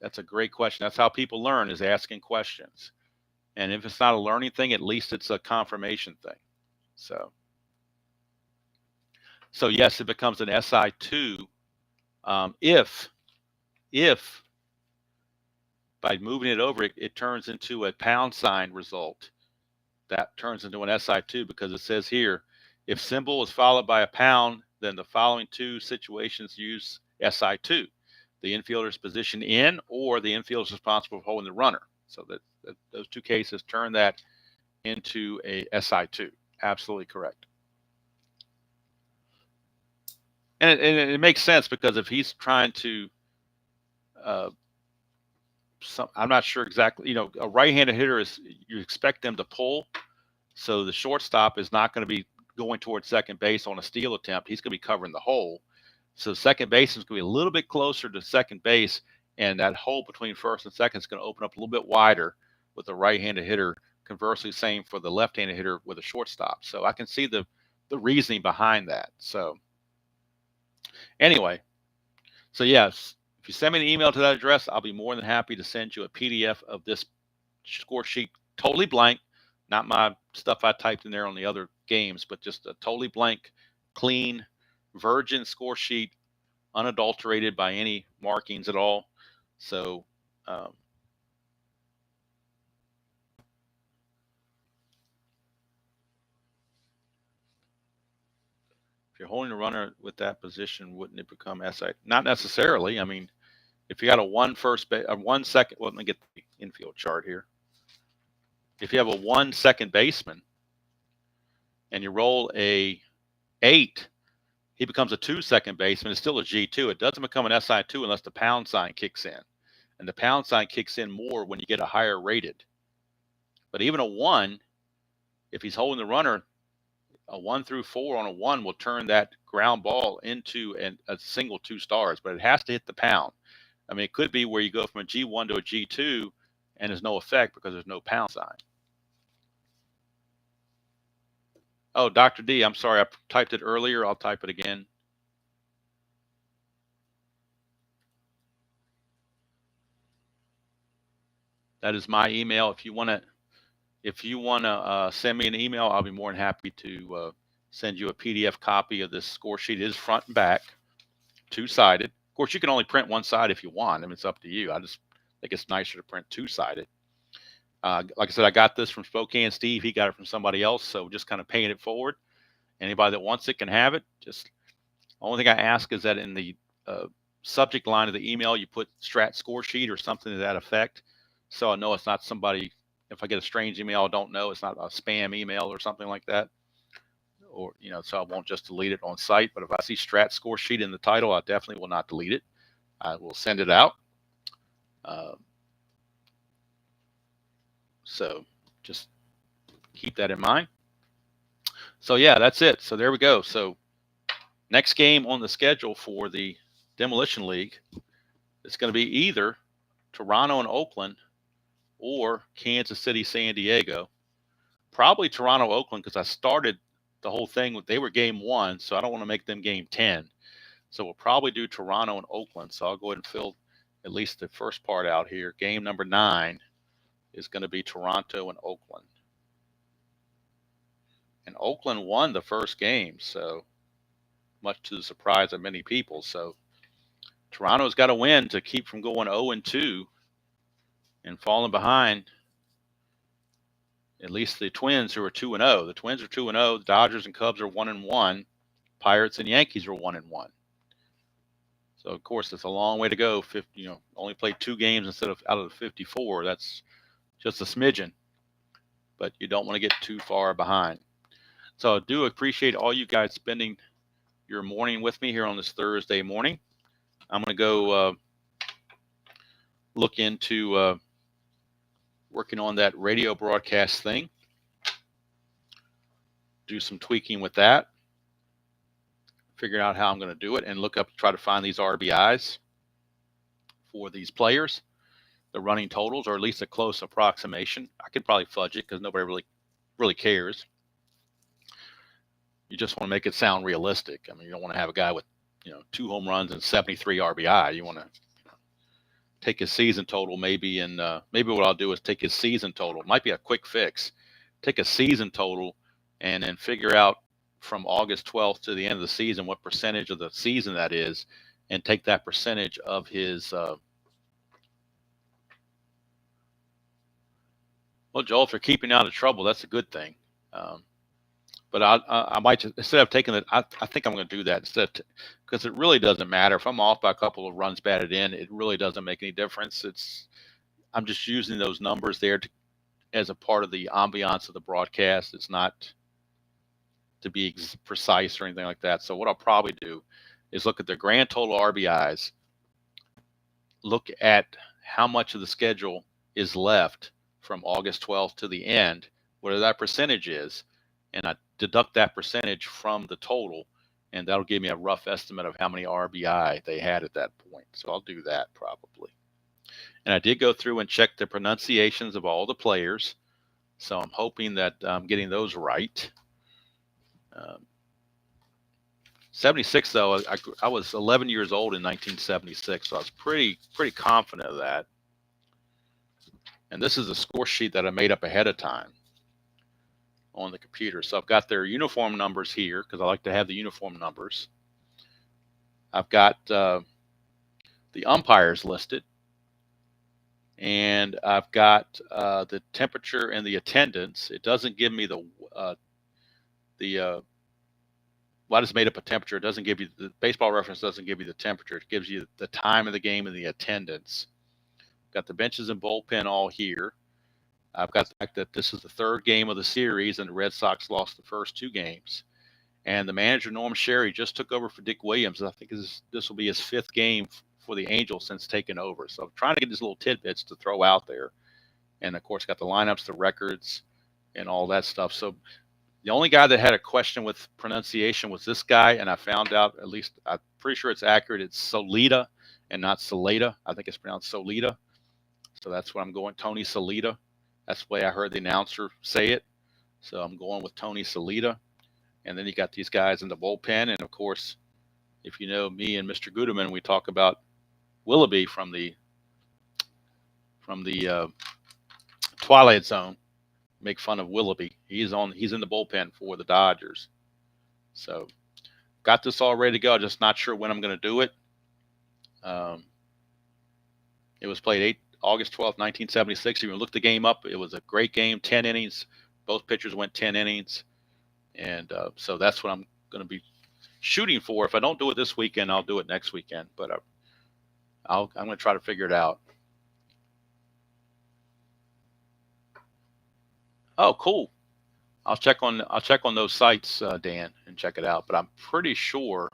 That's a great question. That's how people learn, is asking questions. And if it's not a learning thing, at least it's a confirmation thing. So So yes, it becomes an SI2 if by moving it over, it turns into a pound sign result. That turns into an SI2 because it says here, if symbol is followed by a pound, then the following two situations use SI2. The infielder's position in, or the infielder is responsible for holding the runner. So that those two cases turn that into a SI2. Absolutely correct. And it makes sense because if he's trying to, I'm not sure exactly, a right-handed hitter you expect them to pull. So the shortstop is not going to be going towards second base on a steal attempt. He's going to be covering the hole. So second base is going to be a little bit closer to second base, and that hole between first and second is going to open up a little bit wider with the right-handed hitter. Conversely, same for the left-handed hitter with a shortstop. So I can see the reasoning behind that. So anyway, so yes, if you send me an email to that address, I'll be more than happy to send you a PDF of this score sheet, totally blank, not my stuff I typed in there on the other games, but just a totally blank, clean, virgin score sheet, unadulterated by any markings at all. So if you're holding a runner with that position, wouldn't it become SI? Not necessarily. I mean, if you got a 1 second, well, let me get the infield chart here. If you have a 1 second baseman and you roll a 8, he becomes a 2 second baseman. It's still a G2. It doesn't become an SI2 unless the pound sign kicks in. And the pound sign kicks in more when you get a higher rated. But even a 1, if he's holding the runner, a 1 through 4 on a 1 will turn that ground ball into a single 2 stars, but it has to hit the pound. I mean, it could be where you go from a G1 to a G2 and there's no effect because there's no pound sign. Oh, Dr. D, I'm sorry. I typed it earlier. I'll type it again. That is my email. If you want to send me an email, I'll be more than happy to send you a PDF copy of this score sheet. It is front and back, 2-sided. Of course, you can only print one side if you want. I mean, it's up to you. I just think it's nicer to print 2-sided. Like I said, I got this from Spokane Steve. He got it from somebody else, so just kind of paying it forward. Anybody that wants it can have it. Just the only thing I ask is that in the subject line of the email, you put Strat score sheet or something to that effect. So I know it's not somebody, if I get a strange email I don't know, it's not a spam email or something like that. Or, so I won't just delete it on site. But if I see Strat score sheet in the title, I definitely will not delete it. I will send it out. So just keep that in mind. So yeah, that's it. So there we go. So next game on the schedule for the Demolition League, it's going to be either Toronto and Oakland or Kansas City, San Diego. Probably Toronto, Oakland, because I started the whole thing with, they were game 1, so I don't want to make them game 10. So we'll probably do Toronto and Oakland. So I'll go ahead and fill at least the first part out here. Game number 9 is going to be Toronto and Oakland. And Oakland won the first game, so much to the surprise of many people. So Toronto's got to win to keep from going 0-2 and falling behind at least the Twins, who are 2-0. The Twins are 2-0. The Dodgers and Cubs are 1-1. Pirates and Yankees are 1-1. So of course it's a long way to go. Only played 2 games instead of out of the 54. That's just a smidgen, but you don't want to get too far behind. So I do appreciate all you guys spending your morning with me here on this Thursday morning. I'm going to go look into working on that radio broadcast thing. Do some tweaking with that. Figure out how I'm going to do it and try to find these RBIs for these players, the running totals, or at least a close approximation. I could probably fudge it because nobody really cares. You just want to make it sound realistic. I mean, you don't want to have a guy with 2 home runs and 73 RBI. You want to take his season total maybe, and maybe what I'll do is take his season total. It might be a quick fix. Take a season total and then figure out from August 12th to the end of the season, what percentage of the season that is, and take that percentage of his. Well, Joel, if they're keeping out of trouble, that's a good thing. But I might just, instead of taking it, I think I'm going to do that instead, because it really doesn't matter if I'm off by a couple of runs batted in. It really doesn't make any difference. I'm just using those numbers there as a part of the ambiance of the broadcast. It's not to be precise or anything like that. So what I'll probably do is look at the grand total RBIs, look at how much of the schedule is left from August 12th to the end, whatever that percentage is, and I deduct that percentage from the total, and that'll give me a rough estimate of how many RBI they had at that point. So I'll do that probably. And I did go through and check the pronunciations of all the players, so I'm hoping that I'm getting those right. 76, though, I was 11 years old in 1976, so I was pretty confident of that. And this is a score sheet that I made up ahead of time on the computer. So I've got their uniform numbers here because I like to have the uniform numbers. I've got the umpires listed, and I've got the temperature and the attendance. It doesn't give me what is made up of temperature. It doesn't give you the Baseball Reference doesn't give you the temperature. It gives you the time of the game and the attendance. Got the benches and bullpen all here. I've got the fact that this is the third game of the series, and the Red Sox lost the first two games. And the manager, Norm Sherry, just took over for Dick Williams. I think this will be his fifth game for the Angels since taking over. So I'm trying to get these little tidbits to throw out there. And, of course, got the lineups, the records, and all that stuff. So the only guy that had a question with pronunciation was this guy, and I found out, at least I'm pretty sure it's accurate, it's Solita and not Salita. I think it's pronounced Solita. So that's what I'm going, Tony Solita. That's the way I heard the announcer say it. So I'm going with Tony Solita. And then you got these guys in the bullpen. And, of course, if you know me and Mr. Guterman, we talk about Willoughby from the Twilight Zone. Make fun of Willoughby. He's in the bullpen for the Dodgers. So got this all ready to go. Just not sure when I'm going to do it. It was played August 12th, 1976. If you look the game up, it was a great game, 10 innings. Both pitchers went 10 innings. And so that's what I'm going to be shooting for. If I don't do it this weekend, I'll do it next weekend. But I'm going to try to figure it out. Oh, cool. I'll check on those sites, Dan, and check it out. But I'm pretty sure.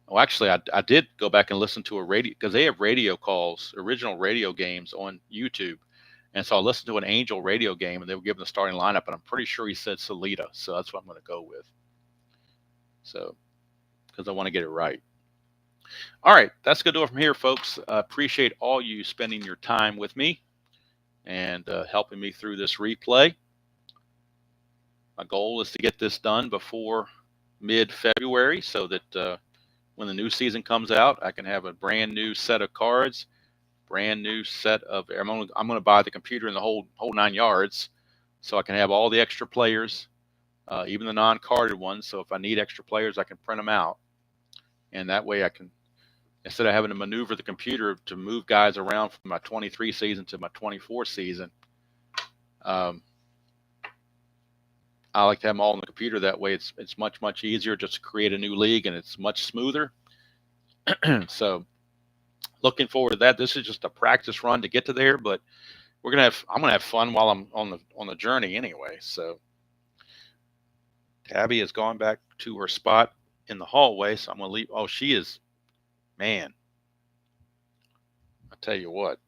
Well, actually, I did go back and listen to a radio, because they have radio calls, original radio games on YouTube. And so I listened to an Angel radio game, and they were giving the starting lineup, and I'm pretty sure he said Salita. So that's what I'm going to go with. So, because I want to get it right. All right, that's going to do it from here, folks. Appreciate all you spending your time with me and helping me through this replay. My goal is to get this done before mid-February so that when the new season comes out, I can have a brand new set of cards, brand new set of. I'm going to buy the computer and the whole 9 yards, so I can have all the extra players, even the non-carded ones. So if I need extra players, I can print them out, and that way I can, instead of having to maneuver the computer to move guys around from my 23 season to my 24 season. I like to have them all on the computer. That way it's much easier just to create a new league, and it's much smoother. So looking forward to that. This is just a practice run to get to there, but I'm gonna have fun while I'm on the journey anyway. So Tabby has gone back to her spot in the hallway, so I'm gonna leave. Oh, she is, man, I tell you what.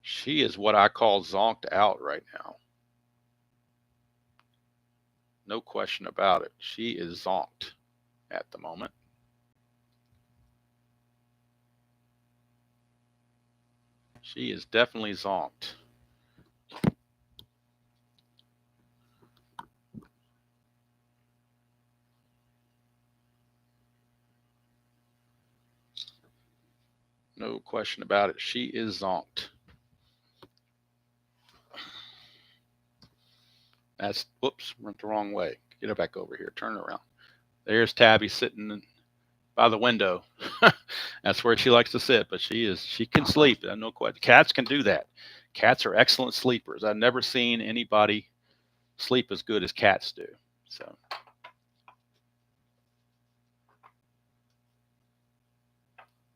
She is what I call zonked out right now. No question about it. She is zonked at the moment. She is definitely zonked. No question about it. She is zonked. That's, whoops, went the wrong way. Get her back over here. Turn her around. There's Tabby sitting by the window. That's where she likes to sit, but she can sleep. No question. Cats can do that. Cats are excellent sleepers. I've never seen anybody sleep as good as cats do.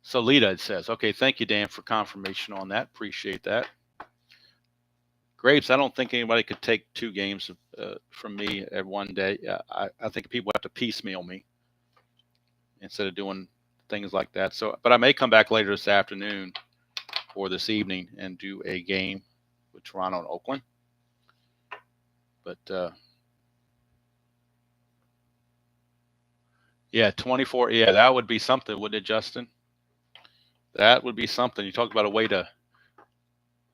So Lita, it says, okay, thank you, Dan, for confirmation on that. Appreciate that. Grapes, I don't think anybody could take 2 games from me at one day. I think people have to piecemeal me instead of doing things like that. So, but I may come back later this afternoon or this evening and do a game with Toronto and Oakland. But yeah, 24. Yeah, that would be something, wouldn't it, Justin? That would be something. You talk about a way to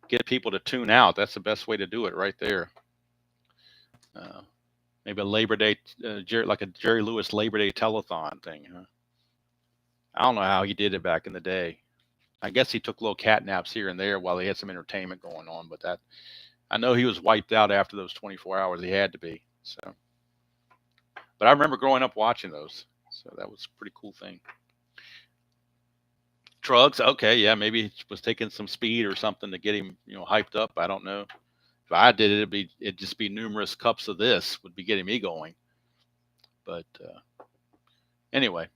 get people to tune out. That's the best way to do it, right there. Maybe a Labor Day, like a Jerry Lewis Labor Day telethon thing. Huh? I don't know how he did it back in the day. I guess he took little cat naps here and there while he had some entertainment going on. But that, I know he was wiped out after those 24 hours. He had to be. So, but I remember growing up watching those. So that was a pretty cool thing. Drugs, okay, yeah, maybe he was taking some speed or something to get him, hyped up. I don't know. If I did it, it'd just be numerous cups of this would be getting me going. But anyway,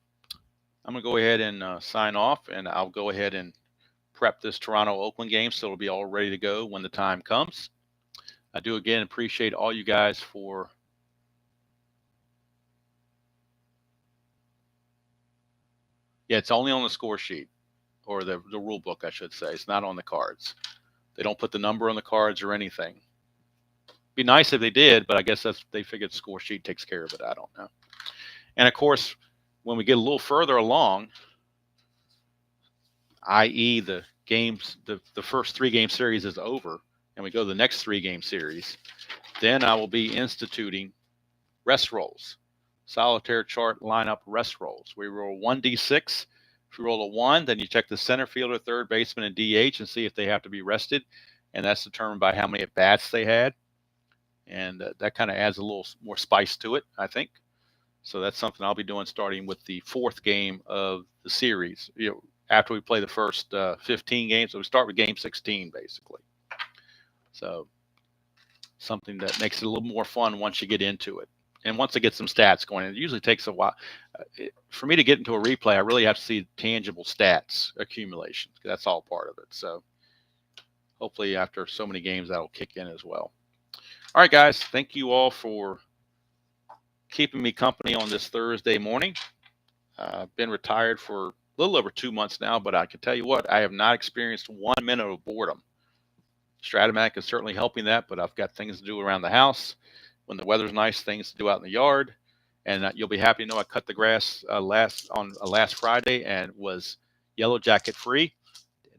I'm gonna go ahead and sign off, and I'll go ahead and prep this Toronto Oakland game so it'll be all ready to go when the time comes. I do again appreciate all you guys for. Yeah, it's only on the score sheet or the rule book, I should say. It's not on the cards. They don't put the number on the cards or anything. Be nice if they did, but I guess they figured the score sheet takes care of it. I don't know. And of course, when we get a little further along, i.e., the games, the first 3-game series is over, and we go to the next 3-game series, then I will be instituting rest rolls, solitaire chart lineup rest rolls. We roll 1d6. If you roll a 1, then you check the center fielder, third baseman, and DH and see if they have to be rested, and that's determined by how many at bats they had. And that kind of adds a little more spice to it, I think. So that's something I'll be doing starting with the 4th game of the series. After we play the first 15 games, so we start with game 16, basically. So something that makes it a little more fun once you get into it. And once I get some stats going, it usually takes a while. For me to get into a replay, I really have to see tangible stats accumulation. That's all part of it. So hopefully after so many games, that'll kick in as well. All right, guys. Thank you all for keeping me company on this Thursday morning. I've been retired for a little over 2 months now, but I can tell you what, I have not experienced 1 minute of boredom. Strat-O-Matic is certainly helping that, but I've got things to do around the house. When the weather's nice, things to do out in the yard. And you'll be happy to know I cut the grass last Friday and was yellow jacket free.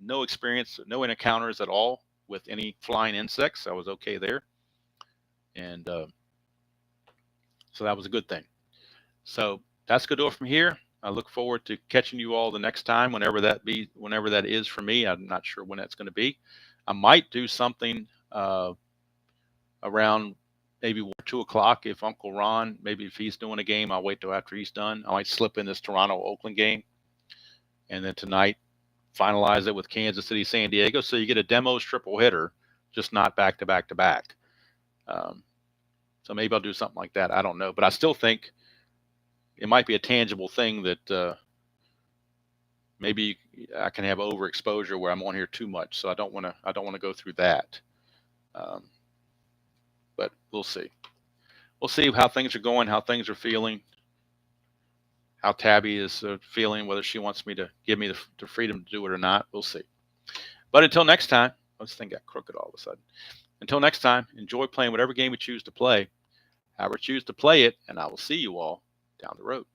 No experience, no encounters at all with any flying insects. I was okay there. And so that was a good thing. So that's going to do it from here. I look forward to catching you all the next time, whenever that is for me. I'm not sure when that's going to be. I might do something around maybe 2 o'clock if Uncle Ron, maybe if he's doing a game, I'll wait till after he's done. I might slip in this Toronto-Oakland game. And then tonight, finalize it with Kansas City, San Diego. So you get a demos triple hitter, just not back to back to back. So maybe I'll do something like that. I don't know. But I still think it might be a tangible thing that maybe I can have overexposure where I'm on here too much. So I don't want to go through that. But we'll see. We'll see how things are going, how things are feeling, how Tabby is feeling, whether she wants me to give me the freedom to do it or not. We'll see. But until next time, this thing got crooked all of a sudden. Until next time, enjoy playing whatever game you choose to play, however you choose to play it, and I will see you all down the road.